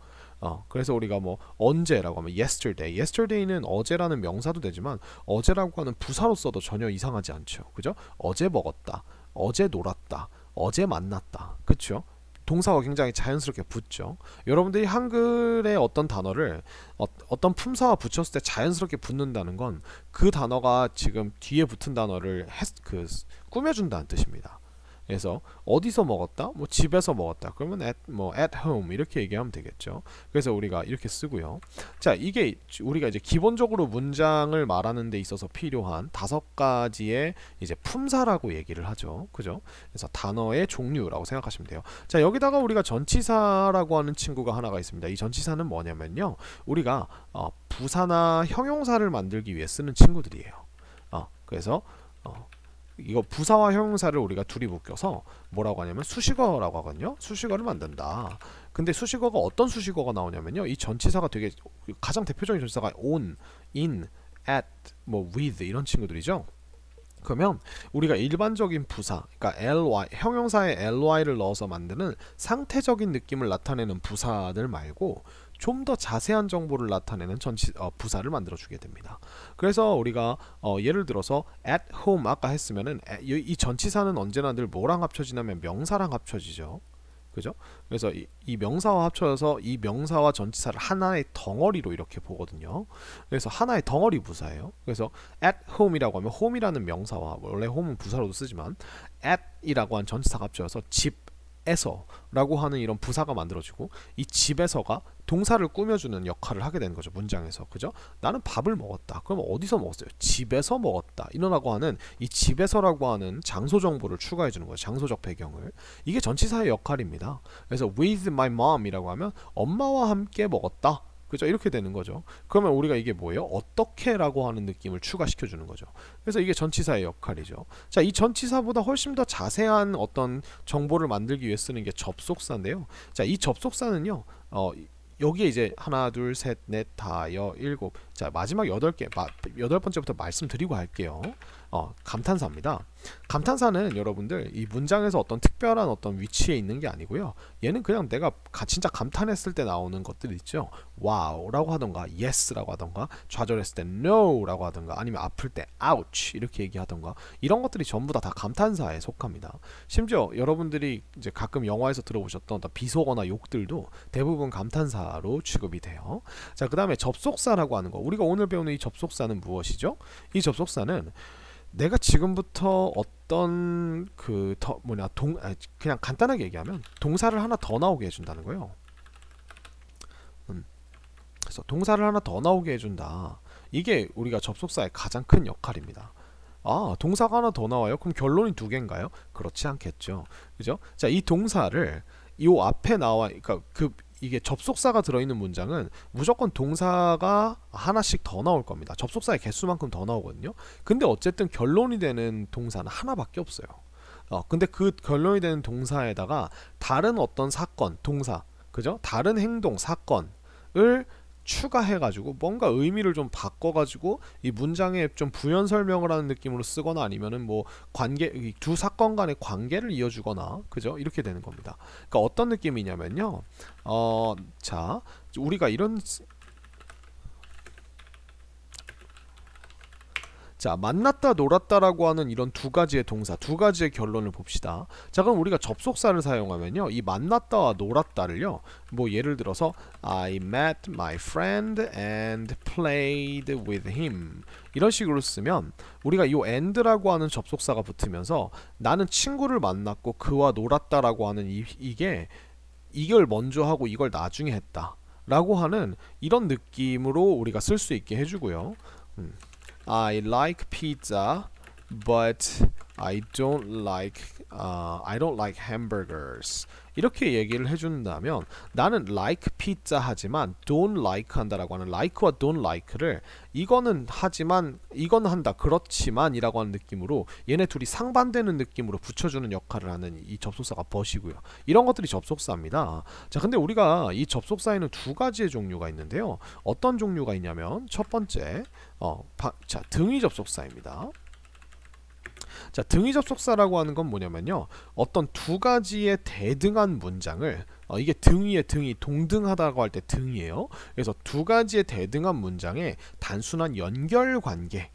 [SPEAKER 1] 그래서 우리가 뭐 언제라고 하면 yesterday는 어제라는 명사도 되지만 어제라고 하는 부사로 써도 전혀 이상하지 않죠. 그죠? 어제 먹었다, 어제 놀았다, 어제 만났다. 그쵸? 동사가 굉장히 자연스럽게 붙죠. 여러분들이 한글의 어떤 단어를 어떤 품사와 붙였을 때 자연스럽게 붙는다는 건 그 단어가 지금 뒤에 붙은 단어를 꾸며준다는 뜻입니다. 그래서 어디서 먹었다? 뭐 집에서 먹었다. 그러면 at home 이렇게 얘기하면 되겠죠. 그래서 우리가 이렇게 쓰고요. 자, 이게 우리가 이제 기본적으로 문장을 말하는 데 있어서 필요한 5가지의 이제 품사라고 얘기를 하죠. 그죠? 그래서 단어의 종류라고 생각하시면 돼요. 자, 여기다가 우리가 전치사라고 하는 친구가 하나가 있습니다. 이 전치사는 뭐냐면요, 우리가 부사나 형용사를 만들기 위해 쓰는 친구들이에요. 그래서 이거 부사와 형용사를 우리가 둘이 묶여서 뭐라고 하냐면 수식어라고 하거든요. 수식어를 만든다. 근데 수식어가 어떤 수식어가 나오냐면요, 이 전치사가 되게 가장 대표적인 전치사가 on, in, at, with 이런 친구들이죠. 그러면 우리가 일반적인 부사, 그러니까 ly, 형용사에 ly를 넣어서 만드는 상태적인 느낌을 나타내는 부사들 말고 좀 더 자세한 정보를 나타내는 부사를 만들어 주게 됩니다. 그래서 우리가 예를 들어서 at home 아까 했으면은 이 전치사는 언제나 늘 뭐랑 합쳐지냐면 명사랑 합쳐지죠. 그죠? 그래서 이 명사와 합쳐져서 이 명사와 전치사를 하나의 덩어리로 이렇게 보거든요. 그래서 하나의 덩어리 부사예요. 그래서 at home이라고 하면 home이라는 명사와, 원래 home은 부사로도 쓰지만 at이라고 한 전치사가 합쳐져서 집,
[SPEAKER 2] 집에서 라고 하는 이런 부사가 만들어지고 이 집에서가 동사를 꾸며주는 역할을 하게 되는 거죠. 문장에서. 그죠? 나는 밥을 먹었다. 그럼 어디서 먹었어요? 집에서 먹었다. 이라고 하는 이 집에서라고 하는 장소 정보를 추가해 주는 거예요. 장소적 배경을. 이게 전치사의 역할입니다. 그래서 with my mom 이라고 하면 엄마와 함께 먹었다. 그죠? 이렇게 되는 거죠. 그러면 우리가 이게 뭐예요? 어떻게 라고 하는 느낌을 추가시켜 주는 거죠. 그래서 이게 전치사의 역할이죠. 자, 이 전치사보다 훨씬 더 자세한 어떤 정보를 만들기 위해 쓰는 게 접속사인데요. 자, 이 접속사는요. 여기에 이제 하나, 둘, 셋, 넷, 다, 여, 일곱. 자, 마지막 8개, 8번째부터 말씀드리고 할게요. 감탄사입니다. 감탄사는 여러분들 이 문장에서 어떤 특별한 어떤 위치에 있는 게 아니고요. 얘는 그냥 내가 진짜 감탄했을 때 나오는 것들 있죠. 와우 라고 하던가 yes 라고 하던가 좌절했을 때 no 라고 하던가 아니면 아플 때 ouch 이렇게 얘기하던가 이런 것들이 전부 다 감탄사에 속합니다. 심지어 여러분들이 이제 가끔 영화에서 들어보셨던 비속어나 욕들도 대부분 감탄사로 취급이 돼요. 자, 그 다음에 접속사라고 하는 거. 우리가 오늘 배우는 이 접속사는 무엇이죠? 이 접속사는 내가 지금부터 어떤 그냥 간단하게 얘기하면 동사를 하나 더 나오게 해준다는 거예요. 그래서 동사를 하나 더 나오게 해준다. 이게 우리가 접속사의 가장 큰 역할입니다. 아, 동사가 하나 더 나와요? 그럼 결론이 2개인가요? 그렇지 않겠죠. 그죠? 자, 이 동사를 이 앞에 나와, 그러니까 이게 접속사가 들어있는 문장은 무조건 동사가 하나씩 더 나올 겁니다. 접속사의 개수만큼 더 나오거든요. 근데 어쨌든 결론이 되는 동사는 하나밖에 없어요. 근데 그 결론이 되는 동사에다가 다른 어떤 사건, 동사, 그죠? 다른 행동, 사건을 추가해가지고 뭔가 의미를 좀 바꿔가지고 이 문장에 좀 부연 설명을 하는 느낌으로 쓰거나 아니면은 뭐 관계, 두 사건 간의 관계를 이어주거나, 그죠? 이렇게 되는 겁니다. 그러니까 어떤 느낌이냐면요. 자, 우리가 이런 자, 만났다 놀았다라고 하는 이런 두 가지의 동사, 두 가지의 결론을 봅시다. 자, 그럼 우리가 접속사를 사용하면요, 이 만났다와 놀았다를요, 뭐 예를 들어서 I met my friend and played with him 이런 식으로 쓰면 우리가 이 and라고 하는 접속사가 붙으면서 나는 친구를 만났고 그와 놀았다라고 하는 이걸 먼저 하고 이걸 나중에 했다 라고 하는 이런 느낌으로 우리가 쓸 수 있게 해주고요. I like pizza, but I don't like hamburgers. 이렇게 얘기를 해준다면 나는 like pizza 하지만 don't like 한다라고 하는 like와 don't like를 이거는 하지만 이건 한다 그렇지만 이라고 하는 느낌으로 얘네 둘이 상반되는 느낌으로 붙여주는 역할을 하는 이 접속사가 but이고요. 이런 것들이 접속사입니다. 자, 근데 우리가 이 접속사에는 두 가지의 종류가 있는데요. 어떤 종류가 있냐면 첫 번째 자, 등위 접속사입니다. 자, 등위 접속사라고 하는 건 뭐냐면요, 어떤 두 가지의 대등한 문장을 이게 등위의 등이 동등하다고 할 때 등이에요. 그래서 두 가지의 대등한 문장의 단순한 연결관계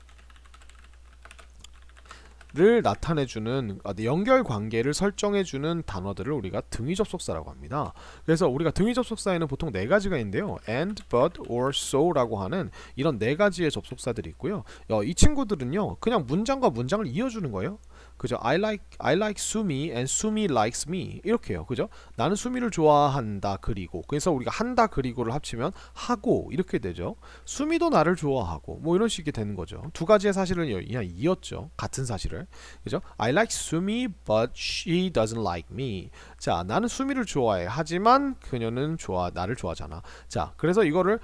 [SPEAKER 2] 를 나타내주는 연결관계를 설정해주는 단어들을 우리가 등위 접속사라고 합니다. 그래서 우리가 등위 접속사에는 보통 4가지가 있는데요. and, but, or, so 라고 하는 이런 4가지의 접속사들이 있고요. 이 친구들은요, 그냥 문장과 문장을 이어주는 거예요. 그죠? I like 수미 and 수미 likes me 이렇게요. 그죠? 나는 수미를 좋아한다 그리고, 그래서 우리가 한다 그리고를 합치면 하고 이렇게 되죠. 수미도 나를 좋아하고 뭐 이런 식이 되는 거죠. 두 가지의 사실을 그냥 이었죠. 같은 사실을. 그죠? I like 수미 but she doesn't like me. 자, 나는 수미를 좋아해. 하지만 그녀는 나를 좋아하잖아. 자, 그래서 이거를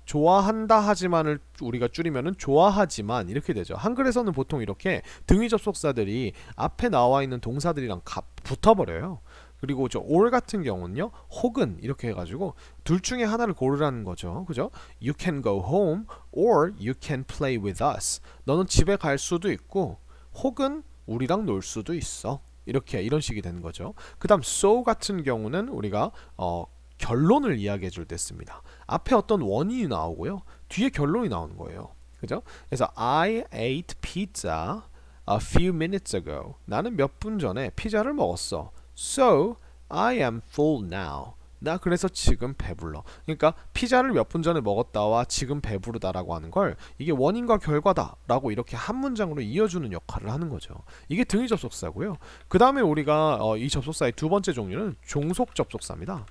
[SPEAKER 2] 좋아한다 하지만을 우리가 줄이면은 좋아하지만 이렇게 되죠. 한글에서는 보통 이렇게 등위 접속사들이 앞에 나와 있는 동사들이랑 붙어버려요. 그리고 저 or 같은 경우는요, 혹은 이렇게 해가지고 둘 중에 하나를 고르라는 거죠. 그죠? You can go home or you can play with us. 너는 집에 갈 수도 있고 혹은 우리랑 놀 수도 있어. 이런 식이 되는 거죠. 그 다음 so 같은 경우는 우리가 결론을 이야기해 줄 때 씁니다. 앞에 어떤 원인이 나오고요, 뒤에 결론이 나오는 거예요. 그죠? 그래서 I ate pizza a few minutes ago. 나는 몇 분 전에 피자를 먹었어. So I am full now. 나 그래서 지금 배불러. 그러니까 피자를 몇 분 전에 먹었다와 지금 배부르다라고 하는 걸 이게 원인과 결과다라고 이렇게 한 문장으로 이어주는 역할을 하는 거죠. 이게 등위 접속사고요. 그 다음에 우리가 이 접속사의 두 번째 종류는 종속 접속사입니다.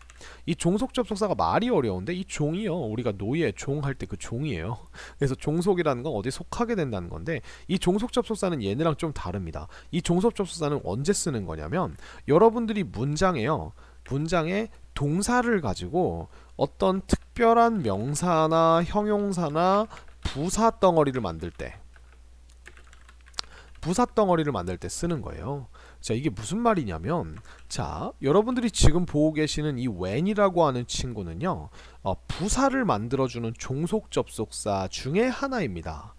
[SPEAKER 2] 이 종속 접속사가 말이 어려운데 이 종이요, 우리가 노예 종 할 때 그 종이에요. 그래서 종속이라는 건 어디 속하게 된다는 건데, 이 종속 접속사는 얘네랑 좀 다릅니다. 이 종속 접속사는 언제 쓰는 거냐면, 여러분들이 문장에 동사를 가지고 어떤 특별한 명사나 형용사나 부사 덩어리를 만들 때 쓰는 거예요. 자, 이게 무슨 말이냐면, 자, 여러분들이 지금 보고 계시는 이 when이라고 하는 친구는요, 부사를 만들어주는 종속 접속사 중에 하나입니다.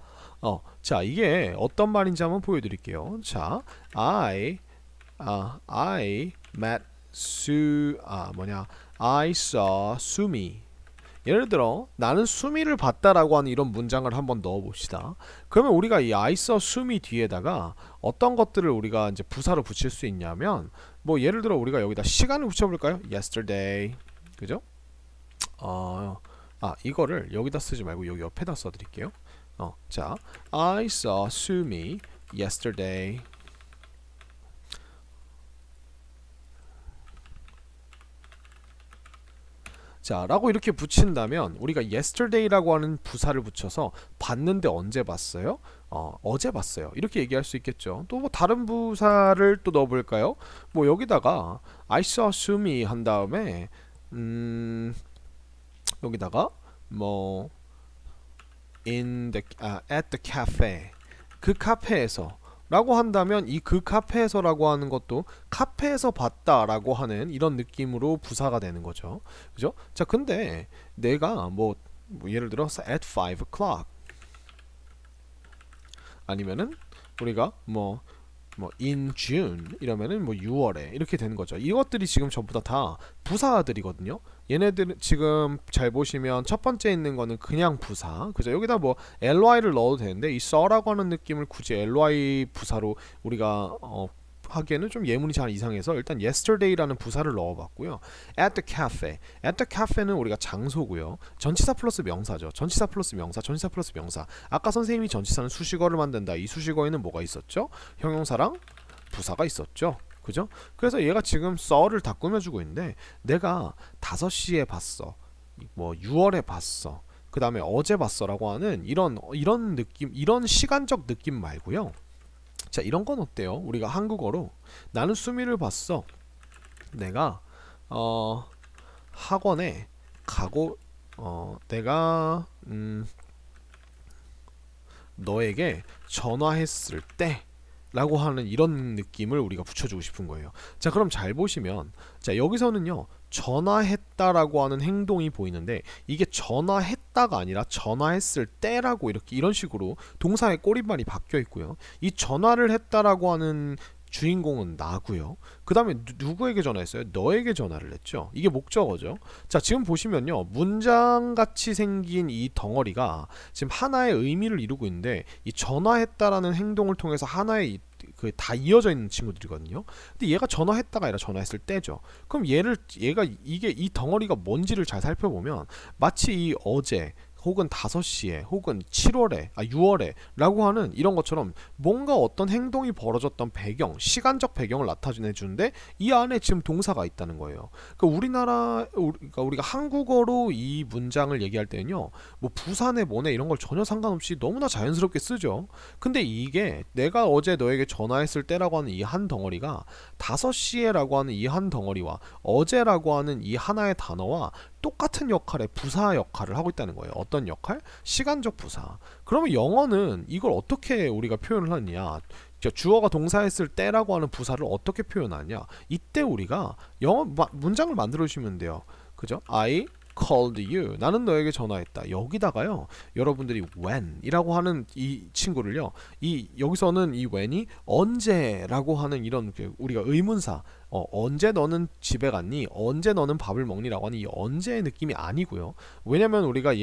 [SPEAKER 2] 자, 이게 어떤 말인지 한번 보여드릴게요. 자, I met I saw Sumi. 예를 들어 나는 수미를 봤다라고 하는 이런 문장을 한번 넣어봅시다. 그러면 우리가 이 I saw 수미 뒤에다가 어떤 것들을 우리가 이제 부사로 붙일 수 있냐면, 뭐 예를 들어 우리가 여기다 시간을 붙여볼까요? Yesterday, 그죠? 이거를 여기다 쓰지 말고 여기 옆에다 써드릴게요. 자, I saw Sumi yesterday. 자, 라고 이렇게 붙인다면 우리가 yesterday라고 하는 부사를 붙여서 봤는데 언제 봤어요? 어제 봤어요. 이렇게 얘기할 수 있겠죠. 또 뭐 다른 부사를 또 넣어볼까요? 뭐 여기다가 I saw Sumi 한 다음에 여기다가 뭐 at the cafe, 그 카페에서 라고 한다면 이 그 카페에서라고 하는 것도 카페에서 봤다 라고 하는 이런 느낌으로 부사가 되는 거죠. 그죠? 자, 근데 내가 뭐 예를 들어서 at 5 o'clock 아니면은 우리가 뭐 in June 이러면은 뭐 6월에 이렇게 되는 거죠. 이것들이 지금 전부 다 부사들이거든요. 얘네들 지금 잘 보시면 첫 번째 있는 거는 그냥 부사, 그죠? 여기다 뭐 ly를 넣어도 되는데 이 saw라고 하는 느낌을 굳이 ly 부사로 우리가 하기에는 좀 예문이 잘 이상해서 일단 yesterday라는 부사를 넣어봤고요. at the cafe, at the cafe는 우리가 장소고요. 전치사 플러스 명사죠. 전치사 플러스 명사, 전치사 플러스 명사. 아까 선생님이 전치사는 수식어를 만든다. 이 수식어에는 뭐가 있었죠? 형용사랑 부사가 있었죠. 그죠? 그래서 얘가 지금 saw를 다 꾸며주고 있는데, 내가 5시에 봤어, 뭐 6월에 봤어, 그 다음에 어제 봤어 라고 하는 이런 느낌, 이런 시간적 느낌 말고요. 자, 이런 건 어때요? 우리가 한국어로 나는 수미를 봤어, 내가 학원에 가고 내가 너에게 전화했을 때 라고 하는 이런 느낌을 우리가 붙여주고 싶은 거예요. 자, 그럼 잘 보시면, 자, 여기서는요 전화했다라고 하는 행동이 보이는데, 이게 전화했다가 아니라 전화했을 때라고 이렇게 이런 식으로 동사의 꼬리말이 바뀌어 있고요. 이 전화를 했다라고 하는 주인공은 나고요. 그 다음에 누구에게 전화했어요? 너에게 전화를 했죠. 이게 목적어죠. 자, 지금 보시면요, 문장같이 생긴 이 덩어리가 지금 하나의 의미를 이루고 있는데, 이 전화했다라는 행동을 통해서 하나의 그 다 이어져 있는 친구들이거든요. 근데 얘가 전화했다가 아니라 전화했을 때죠. 그럼 얘가 이게 이 덩어리가 뭔지를 잘 살펴보면 마치 이 어제 혹은 5시에 혹은 6월에 라고 하는 이런 것처럼 뭔가 어떤 행동이 벌어졌던 배경, 시간적 배경을 나타내 주는데 이 안에 지금 동사가 있다는 거예요. 그러니까 우리가 한국어로 이 문장을 얘기할 때는요, 뭐 부사네 뭐네 이런 걸 전혀 상관없이 너무나 자연스럽게 쓰죠. 근데 이게 내가 어제 너에게 전화했을 때라고 하는 이 한 덩어리가 5시에 라고 하는 이 한 덩어리와 어제라고 하는 이 하나의 단어와 똑같은 역할의 부사 역할을 하고 있다는 거예요. 어떤 역할? 시간적 부사. 그러면 영어는 이걸 어떻게 우리가 표현을 하느냐? 주어가 동사했을 때라고 하는 부사를 어떻게 표현하냐? 이때 우리가 영어 문장을 만들어 주시면 돼요. 그죠? I called you. 나는 너에게 전화했다. 여기다가요, 여러분들이 when이라고 하는 이 친구를요, 여기서는 이 when이 언제라고 하는 이런 우리가 의문사, 언제 너는 집에 갔니? 언제 너는 밥을 먹니라고 하는 이 언제의 느낌이 아니고요. 왜냐면 우리가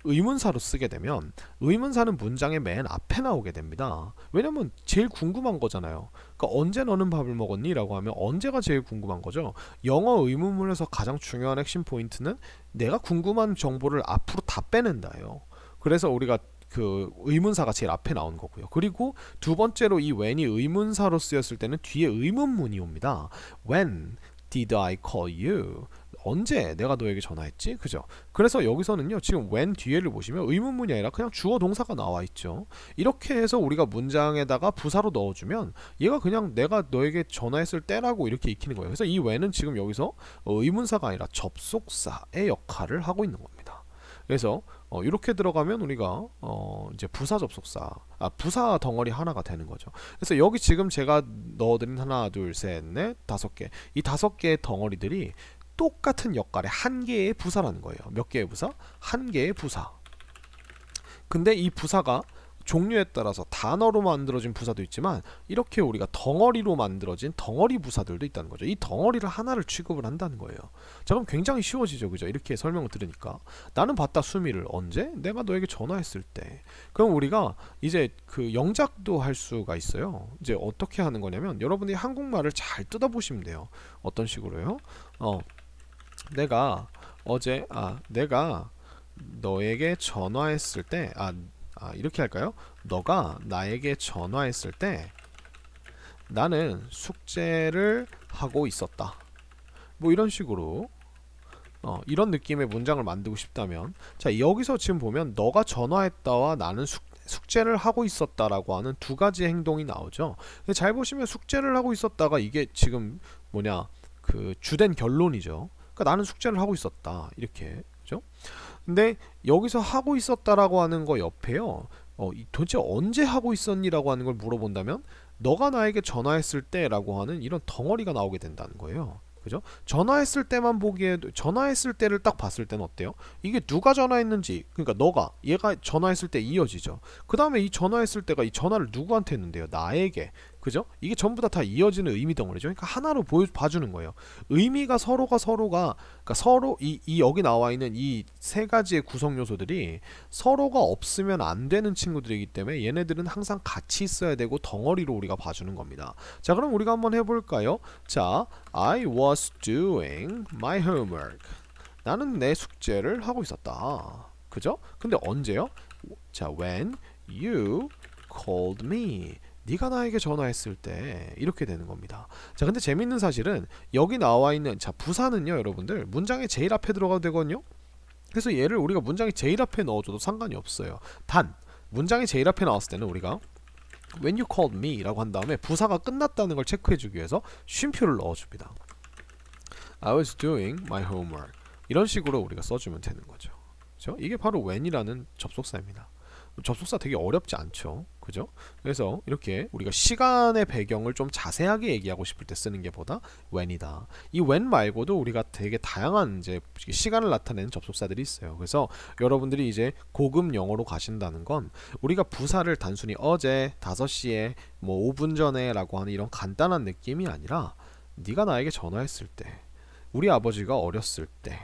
[SPEAKER 2] 의문사로 쓰게 되면 의문사는 문장의 맨 앞에 나오게 됩니다. 왜냐면 제일 궁금한 거잖아요. 그러니까 언제 너는 밥을 먹었니? 라고 하면 언제가 제일 궁금한 거죠. 영어 의문문에서 가장 중요한 핵심 포인트는 내가 궁금한 정보를 앞으로 다 빼낸다예요. 그래서 우리가 그 의문사가 제일 앞에 나온 거고요. 그리고 두 번째로 이 when이 의문사로 쓰였을 때는 뒤에 의문문이 옵니다. When did I call you? 언제 내가 너에게 전화했지? 그죠? 그래서 여기서는요, 지금 when 뒤에를 보시면 의문문이 아니라 그냥 주어 동사가 나와 있죠. 이렇게 해서 우리가 문장에다가 부사로 넣어주면 얘가 그냥 내가 너에게 전화했을 때라고 이렇게 익히는 거예요. 그래서 이 when은 지금 여기서 의문사가 아니라 접속사의 역할을 하고 있는 겁니다. 그래서 이렇게 들어가면 우리가 이제 부사 접속사, 부사 덩어리 하나가 되는 거죠. 그래서 여기 지금 제가 넣어드린 하나, 둘, 셋, 넷, 5개, 이 5개의 덩어리들이 똑같은 역할의 한 개의 부사라는 거예요. 몇 개의 부사? 한 개의 부사. 근데 이 부사가 종류에 따라서 단어로 만들어진 부사도 있지만 이렇게 우리가 덩어리로 만들어진 덩어리 부사들도 있다는 거죠. 이 덩어리를 하나를 취급을 한다는 거예요. 자, 그럼 굉장히 쉬워지죠, 그죠? 이렇게 설명을 들으니까 나는 봤다 수미를 언제? 내가 너에게 전화했을 때. 그럼 우리가 이제 그 영작도 할 수가 있어요. 이제 어떻게 하는 거냐면 여러분이 한국말을 잘 뜯어보시면 돼요. 어떤 식으로요? 내가 너에게 전화했을 때 이렇게 할까요? 너가 나에게 전화했을 때 나는 숙제를 하고 있었다. 뭐 이런 식으로 이런 느낌의 문장을 만들고 싶다면, 자, 여기서 지금 보면 너가 전화했다와 나는 숙제를 하고 있었다라고 하는 두 가지 행동이 나오죠. 근데 잘 보시면 숙제를 하고 있었다가 이게 지금 그 주된 결론이죠. 그러니까 나는 숙제를 하고 있었다, 이렇게, 그죠? 근데 여기서 하고 있었다라고 하는 거 옆에요, 도대체 언제 하고 있었니라고 하는 걸 물어본다면 너가 나에게 전화했을 때라고 하는 이런 덩어리가 나오게 된다는 거예요. 그죠? 전화했을 때만 보기에도, 전화했을 때를 딱 봤을 때는 어때요? 이게 누가 전화했는지, 그러니까 얘가 전화했을 때 이어지죠. 그 다음에 이 전화했을 때가 이 전화를 누구한테 했는데요? 나에게. 그죠? 이게 전부 다 이어지는 의미 덩어리죠. 그러니까 하나로 봐주는 거예요. 의미가 그러니까 서로 여기 나와 있는 이 세 가지의 구성 요소들이 서로가 없으면 안 되는 친구들이기 때문에 얘네들은 항상 같이 있어야 되고 덩어리로 우리가 봐주는 겁니다. 자, 그럼 우리가 한번 해볼까요? 자, I was doing my homework. 나는 내 숙제를 하고 있었다. 그죠? 근데 언제요? 자, when you called me. 네가 나에게 전화했을 때, 이렇게 되는 겁니다. 자, 근데 재밌는 사실은 여기 나와 있는, 자, 부사는요, 여러분들 문장의 제일 앞에 들어가도 되거든요. 그래서 얘를 우리가 문장의 제일 앞에 넣어줘도 상관이 없어요. 단 문장의 제일 앞에 나왔을 때는 우리가 when you called me 라고 한 다음에 부사가 끝났다는 걸 체크해주기 위해서 쉼표를 넣어줍니다. I was doing my homework. 이런 식으로 우리가 써주면 되는 거죠. 그죠? 이게 바로 when이라는 접속사입니다. 접속사 되게 어렵지 않죠, 그죠? 그래서 이렇게 우리가 시간의 배경을 좀 자세하게 얘기하고 싶을 때 쓰는 게 보다 when이다. 이 when 말고도 우리가 되게 다양한 이제 시간을 나타내는 접속사들이 있어요. 그래서 여러분들이 이제 고급 영어로 가신다는 건 우리가 부사를 단순히 어제 5시에 뭐 5분 전에 라고 하는 이런 간단한 느낌이 아니라 네가 나에게 전화했을 때, 우리 아버지가 어렸을 때,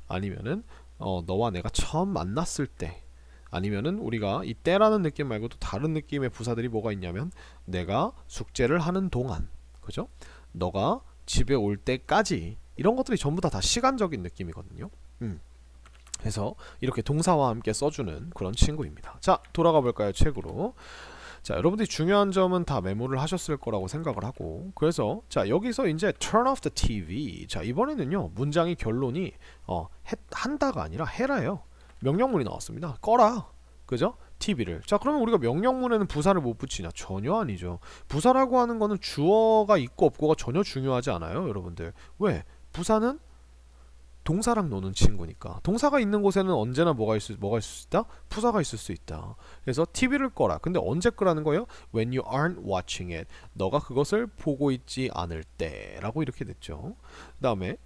[SPEAKER 2] 아니면은 너와 내가 처음 만났을 때, 아니면은 우리가 이 때라는 느낌 말고도 다른 느낌의 부사들이 뭐가 있냐면 내가 숙제를 하는 동안, 그죠? 너가 집에 올 때까지, 이런 것들이 전부 다 시간적인 느낌이거든요. 그래서 이렇게 동사와 함께 써주는 그런 친구입니다. 자, 돌아가 볼까요, 책으로. 자, 여러분들이 중요한 점은 다 메모를 하셨을 거라고 생각을 하고, 그래서 자, 여기서 이제 turn off the TV. 자, 이번에는요, 문장의 결론이 한다가 아니라 해라예요. 명령문이 나왔습니다. 꺼라. 그죠? TV를. 자, 그러면 우리가 명령문에는 부사를 못 붙이냐? 전혀 아니죠. 부사라고 하는 거는 주어가 있고 없고가 전혀 중요하지 않아요, 여러분들. 왜? 부사는 동사랑 노는 친구니까. 동사가 있는 곳에는 언제나 뭐가 있을 수 있다? 부사가 있을 수 있다. 그래서 TV를 꺼라. 근데 언제 끄라는 거예요? When you aren't watching it. 너가 그것을 보고 있지 않을 때 라고 이렇게 됐죠. 그 다음에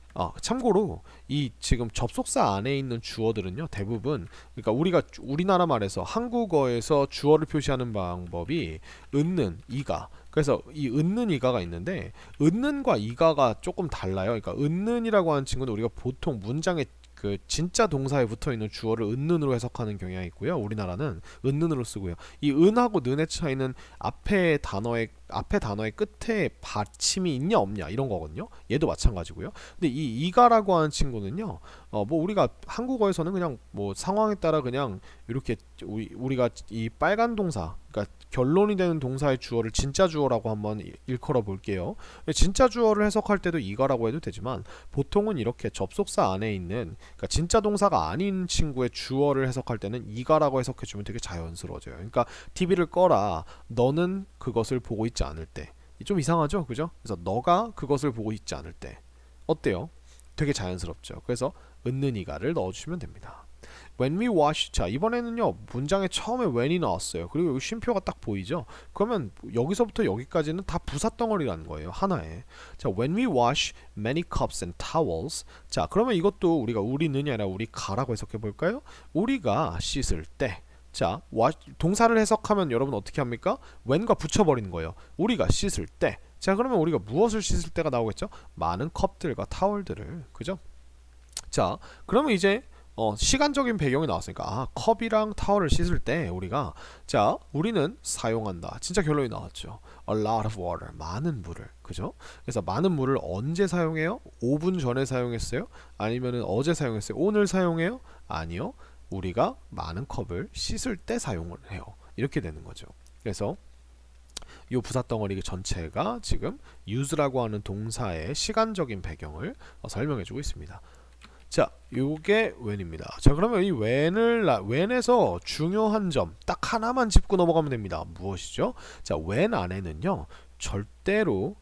[SPEAKER 2] 참고로 이 지금 접속사 안에 있는 주어들은요 대부분 그러니까 우리가 우리나라 말에서 한국어에서 주어를 표시하는 방법이 은는 이가 그래서 이 은는 이가가 있는데 은는과 이가가 조금 달라요. 그러니까 은는이라고 하는 친구는 우리가 보통 문장에 그 진짜 동사에 붙어있는 주어를 은는으로 해석하는 경향이 있고요. 우리나라는 은는으로 쓰고요. 이 은하고 는의 차이는 앞에 단어의 끝에 받침이 있냐 없냐 이런 거거든요. 얘도 마찬가지고요. 근데 이 이가라고 하는 친구는요. 뭐 우리가 한국어에서는 그냥 뭐 상황에 따라 그냥 이렇게 우리가 이 빨간 동사 그러니까 결론이 되는 동사의 주어를 진짜 주어라고 한번 일컬어 볼게요. 진짜 주어를 해석할 때도 이가라고 해도 되지만 보통은 이렇게 접속사 안에 있는 그러니까 진짜 동사가 아닌 친구의 주어를 해석할 때는 이가라고 해석해주면 되게 자연스러워져요. 그러니까 TV를 꺼라. 너는 그것을 보고 있지 않을 때. 좀 이상하죠? 그죠? 그래서 너가 그것을 보고 있지 않을 때. 어때요? 되게 자연스럽죠. 그래서 은는 이가를 넣어주시면 됩니다. When we wash 자 이번에는요 문장에 처음에 when이 나왔어요. 그리고 여기 쉼표가 딱 보이죠. 그러면 여기서부터 여기까지는 다 부사덩어리라는 거예요. 하나에. 자 when we wash many cups and towels 자 그러면 이것도 우리가 우리는이 아니라 우리 가라고 해석해 볼까요? 우리가 씻을 때 자 동사를 해석하면 여러분 어떻게 합니까? when과 붙여버리는 거예요. 우리가 씻을 때 자 그러면 우리가 무엇을 씻을 때가 나오겠죠? 많은 컵들과 타월들을 그죠? 자 그러면 이제 시간적인 배경이 나왔으니까 컵이랑 타월을 씻을 때 우리가 자 우리는 사용한다 진짜 결론이 나왔죠. A lot of water 많은 물을 그죠? 그래서 많은 물을 언제 사용해요? 5분 전에 사용했어요? 아니면 어제 사용했어요? 오늘 사용해요? 아니요 우리가 많은 컵을 씻을 때 사용을 해요. 이렇게 되는 거죠. 그래서 이 부사덩어리 전체가 지금 use라고 하는 동사의 시간적인 배경을 설명해주고 있습니다. 자, 요게 when입니다. 자, 그러면 이 when에서 중요한 점 딱 하나만 짚고 넘어가면 됩니다. 무엇이죠? 자, when 안에는요 절대로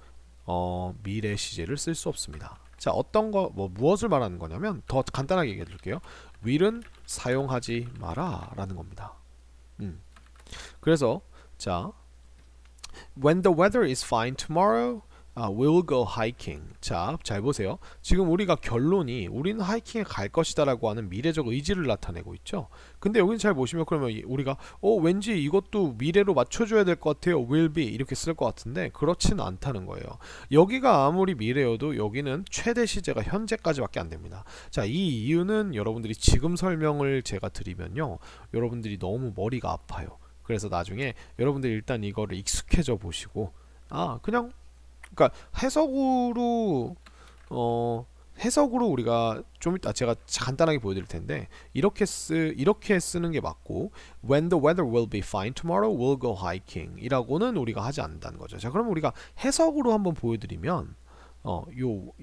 [SPEAKER 2] 미래 시제를 쓸 수 없습니다. 자, 어떤 거 무엇을 말하는 거냐면 더 간단하게 얘기해 드릴게요. will은 사용하지 마라 라는 겁니다. 그래서 자 when the weather is fine tomorrow we'll go hiking. 자, 잘 보세요. 지금 우리가 결론이 우리는 하이킹에 갈 것이다 라고 하는 미래적 의지를 나타내고 있죠. 근데 여기는 잘 보시면 그러면 우리가 왠지 이것도 미래로 맞춰줘야 될 것 같아요. will be 이렇게 쓸 것 같은데 그렇지는 않다는 거예요. 여기가 아무리 미래여도 여기는 최대 시제가 현재까지밖에 안 됩니다. 자, 이 이유는 여러분들이 지금 설명을 제가 드리면요 여러분들이 너무 머리가 아파요. 그래서 나중에 여러분들이 일단 이거를 익숙해져 보시고 그냥 그러니까 해석으로 우리가 좀 이따 제가 간단하게 보여드릴 텐데 이렇게 쓰는 게 맞고 when the weather will be fine tomorrow we'll go hiking 이라고는 우리가 하지 않는다는 거죠. 자 그럼 우리가 해석으로 한번 보여드리면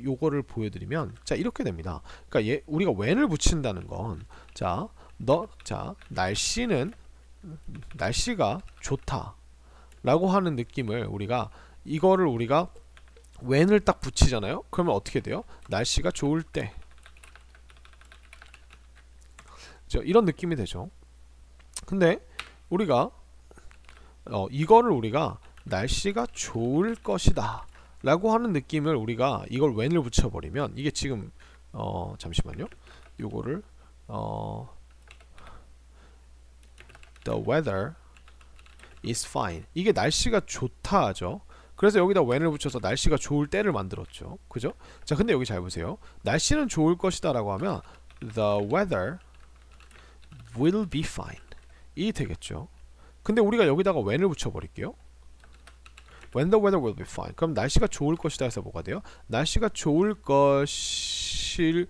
[SPEAKER 2] 요거를 보여드리면 자 이렇게 됩니다. 그러니까 우리가 when을 붙인다는 건 날씨가 좋다 라고 하는 느낌을 이거를 우리가 when을 딱 붙이잖아요. 그러면 어떻게 돼요? 날씨가 좋을 때 이런 느낌이 되죠. 근데 우리가 이거를 우리가 날씨가 좋을 것이다 라고 하는 느낌을 우리가 이걸 when을 붙여버리면 이게 지금 잠시만요. 요거를 the weather is fine 이게 날씨가 좋다 하죠. 그래서 여기다 when을 붙여서 날씨가 좋을 때를 만들었죠. 그죠? 자 근데 여기 잘 보세요. 날씨는 좋을 것이다 라고 하면 the weather will be fine 이 되겠죠. 근데 우리가 여기다가 when을 붙여버릴게요. when the weather will be fine 그럼 날씨가 좋을 것이다 해서 뭐가 돼요? 날씨가 좋을 것일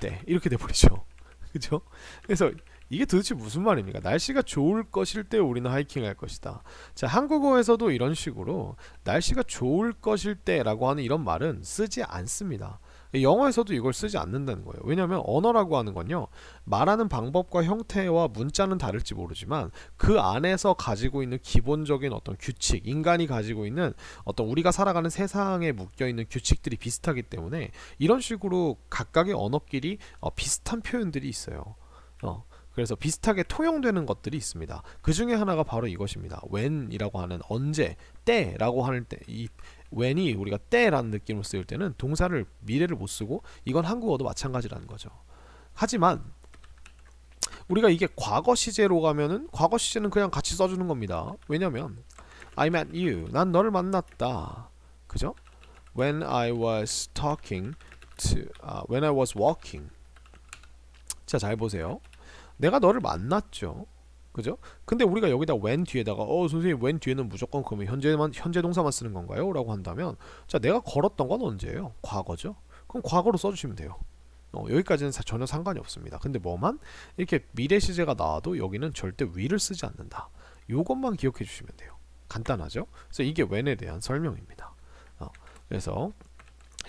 [SPEAKER 2] 때 이렇게 돼버리죠. 그죠? 그래서 이게 도대체 무슨 말입니까? 날씨가 좋을 것일 때 우리는 하이킹 할 것이다. 자, 한국어에서도 이런 식으로 날씨가 좋을 것일 때 라고 하는 이런 말은 쓰지 않습니다. 영어에서도 이걸 쓰지 않는다는 거예요. 왜냐하면 언어라고 하는 건요 말하는 방법과 형태와 문자는 다를지 모르지만 그 안에서 가지고 있는 기본적인 어떤 규칙, 인간이 가지고 있는 어떤 우리가 살아가는 세상에 묶여있는 규칙들이 비슷하기 때문에 이런 식으로 각각의 언어끼리 비슷한 표현들이 있어요. 그래서 비슷하게 통용되는 것들이 있습니다. 그 중에 하나가 바로 이것입니다. when이라고 하는 언제, 때라고 하는 때, 이 when이 우리가 때라는 느낌으로 쓰일 때는 동사를 미래를 못 쓰고 이건 한국어도 마찬가지라는 거죠. 하지만 우리가 이게 과거 시제로 가면은 과거 시제는 그냥 같이 써주는 겁니다. 왜냐면 I met you, 난 너를 만났다, 그죠? When I was talking to, when I was walking. 자, 잘 보세요. 내가 너를 만났죠, 그죠? 근데 우리가 여기다 when 뒤에다가 선생님 when 뒤에는 무조건 그러면 현재 동사만 쓰는 건가요? 라고 한다면, 자, 내가 걸었던 건 언제예요? 과거죠. 그럼 과거로 써주시면 돼요. 여기까지는 전혀 상관이 없습니다. 근데 뭐만 이렇게 미래 시제가 나와도 여기는 절대 will을 쓰지 않는다. 요것만 기억해 주시면 돼요. 간단하죠? 그래서 이게 when에 대한 설명입니다. 그래서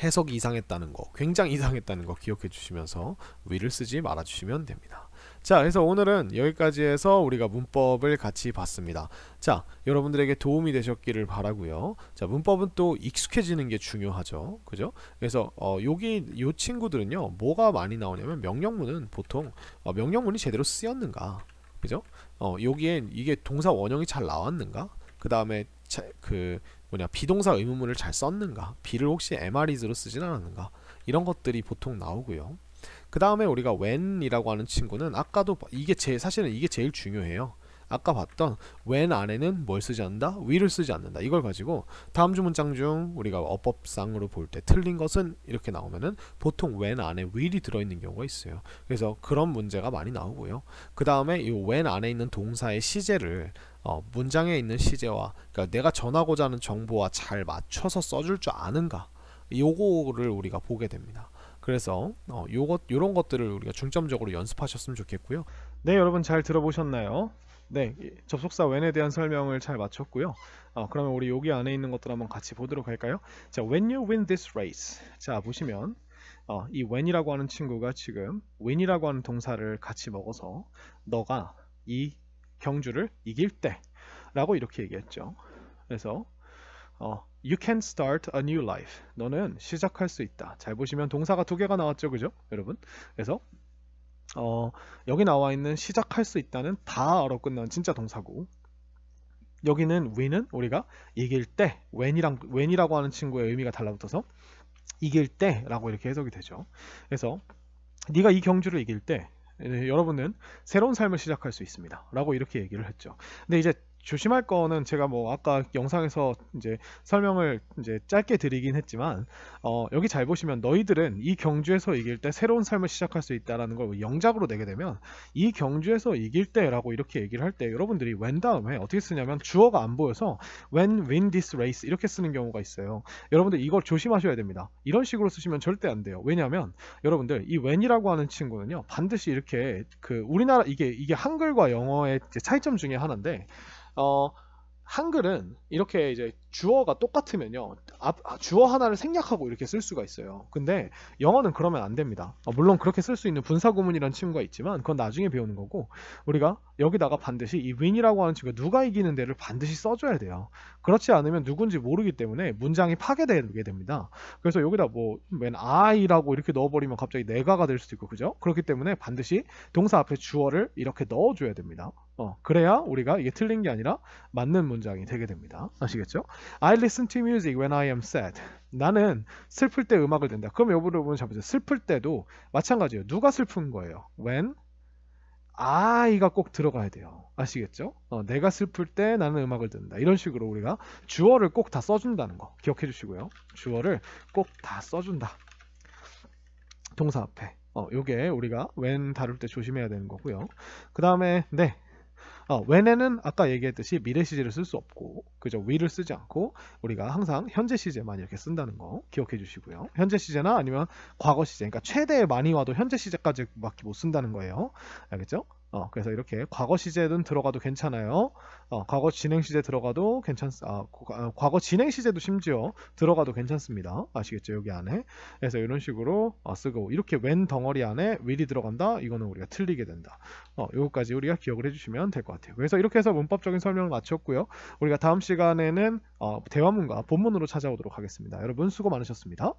[SPEAKER 2] 해석이 이상했다는 거, 굉장히 이상했다는 거 기억해 주시면서 will을 쓰지 말아 주시면 됩니다. 자, 그래서 오늘은 여기까지 해서 우리가 문법을 같이 봤습니다. 자, 여러분들에게 도움이 되셨기를 바라고요. 자, 문법은 또 익숙해지는 게 중요하죠, 그죠? 그래서 여기 요 친구들은요, 뭐가 많이 나오냐면 명령문은 보통 명령문이 제대로 쓰였는가, 그죠? 여기엔 이게 동사 원형이 잘 나왔는가, 그 다음에 비동사 의문문을 잘 썼는가, be를 혹시 MRis로 쓰진 않았는가, 이런 것들이 보통 나오고요. 그 다음에 우리가 when이라고 하는 친구는 아까도 사실은 이게 제일 중요해요. 아까 봤던 when 안에는 뭘 쓰지 않는다? will을 쓰지 않는다. 이걸 가지고 다음 주 문장 중 우리가 어법상으로 볼 때 틀린 것은 이렇게 나오면은 보통 when 안에 will이 들어있는 경우가 있어요. 그래서 그런 문제가 많이 나오고요. 그 다음에 이 when 안에 있는 동사의 시제를 문장에 있는 시제와, 그러니까 내가 전하고자 하는 정보와 잘 맞춰서 써줄 줄 아는가, 요거를 우리가 보게 됩니다. 그래서 요런 것들을 우리가 중점적으로 연습하셨으면 좋겠고요.
[SPEAKER 1] 네, 여러분 잘 들어보셨나요? 네, 접속사 when에 대한 설명을 잘 마쳤고요. 그러면 우리 여기 안에 있는 것들 한번 같이 보도록 할까요? 자, when you win this race. 자, 보시면 이 when이라고 하는 친구가 지금 win이라고 하는 동사를 같이 먹어서 너가 이 경주를 이길 때 라고 이렇게 얘기했죠. 그래서 You can start a new life. 너는 시작할 수 있다. 잘 보시면 동사가 두 개가 나왔죠, 그죠, 여러분? 그래서 여기 나와 있는 시작할 수 있다는 다로 끝난 진짜 동사고, 여기는 win은 우리가 이길 때, when이라고 하는 친구의 의미가 달라붙어서 이길 때라고 이렇게 해석이 되죠. 그래서 네가 이 경주를 이길 때 여러분은 새로운 삶을 시작할 수 있습니다 라고 이렇게 얘기를 했죠. 근데 이제 조심할 거는 제가 뭐 아까 영상에서 이제 설명을 이제 짧게 드리긴 했지만 여기 잘 보시면 너희들은 이 경주에서 이길 때 새로운 삶을 시작할 수 있다라는 걸 영작으로 내게 되면 이 경주에서 이길 때라고 이렇게 얘기를 할 때 여러분들이 when 다음에 어떻게 쓰냐면 주어가 안 보여서 when win this race 이렇게 쓰는 경우가 있어요. 여러분들 이걸 조심하셔야 됩니다. 이런 식으로 쓰시면 절대 안 돼요. 왜냐하면 여러분들 이 when이라고 하는 친구는요, 반드시 이렇게 우리나라 이게 한글과 영어의 차이점 중에 하나인데, 한글은 이렇게 이제 주어가 똑같으면요, 주어 하나를 생략하고 이렇게 쓸 수가 있어요. 근데 영어는 그러면 안 됩니다. 물론 그렇게 쓸 수 있는 분사구문이라는 친구가 있지만 그건 나중에 배우는 거고, 우리가 여기다가 반드시 이 win이라고 하는 친구가 누가 이기는 데를 반드시 써줘야 돼요. 그렇지 않으면 누군지 모르기 때문에 문장이 파괴되게 됩니다. 그래서 여기다 when I라고 이렇게 넣어버리면 갑자기 내가가 될 수도 있고, 그죠? 그렇기 때문에 반드시 동사 앞에 주어를 이렇게 넣어줘야 됩니다. 그래야 우리가 이게 틀린 게 아니라 맞는 문장이 되게 됩니다. 아시겠죠? I listen to music when I am sad. 나는 슬플 때 음악을 듣는다. 그럼 여러분 잘 보세요. 슬플 때도 마찬가지예요. 누가 슬픈 거예요? When I가 꼭 들어가야 돼요. 아시겠죠? 내가 슬플 때 나는 음악을 듣는다. 이런 식으로 우리가 주어를 꼭 다 써준다는 거 기억해 주시고요. 주어를 꼭 다 써준다. 동사 앞에. 요게 우리가 when 다룰 때 조심해야 되는 거고요. 그 다음에 네. when에는 아까 얘기했듯이 미래 시제를 쓸 수 없고, 그죠? will을 쓰지 않고 우리가 항상 현재 시제만 이렇게 쓴다는 거 기억해 주시고요. 현재 시제나 아니면 과거 시제, 그러니까 최대에 많이 와도 현재 시제까지밖에 못 쓴다는 거예요. 알겠죠? 그래서 이렇게 과거 시제는 들어가도 괜찮아요. 과거 진행 시제 들어가도 과거 진행 시제도 심지어 들어가도 괜찮습니다. 아시겠죠? 여기 안에. 그래서 이런 식으로 쓰고, 이렇게 when 덩어리 안에 will이 들어간다. 이거는 우리가 틀리게 된다. 요거까지 우리가 기억을 해주시면 될 것 같아요. 그래서 이렇게 해서 문법적인 설명을 마쳤고요. 우리가 다음 시간에는 대화문과 본문으로 찾아오도록 하겠습니다. 여러분 수고 많으셨습니다.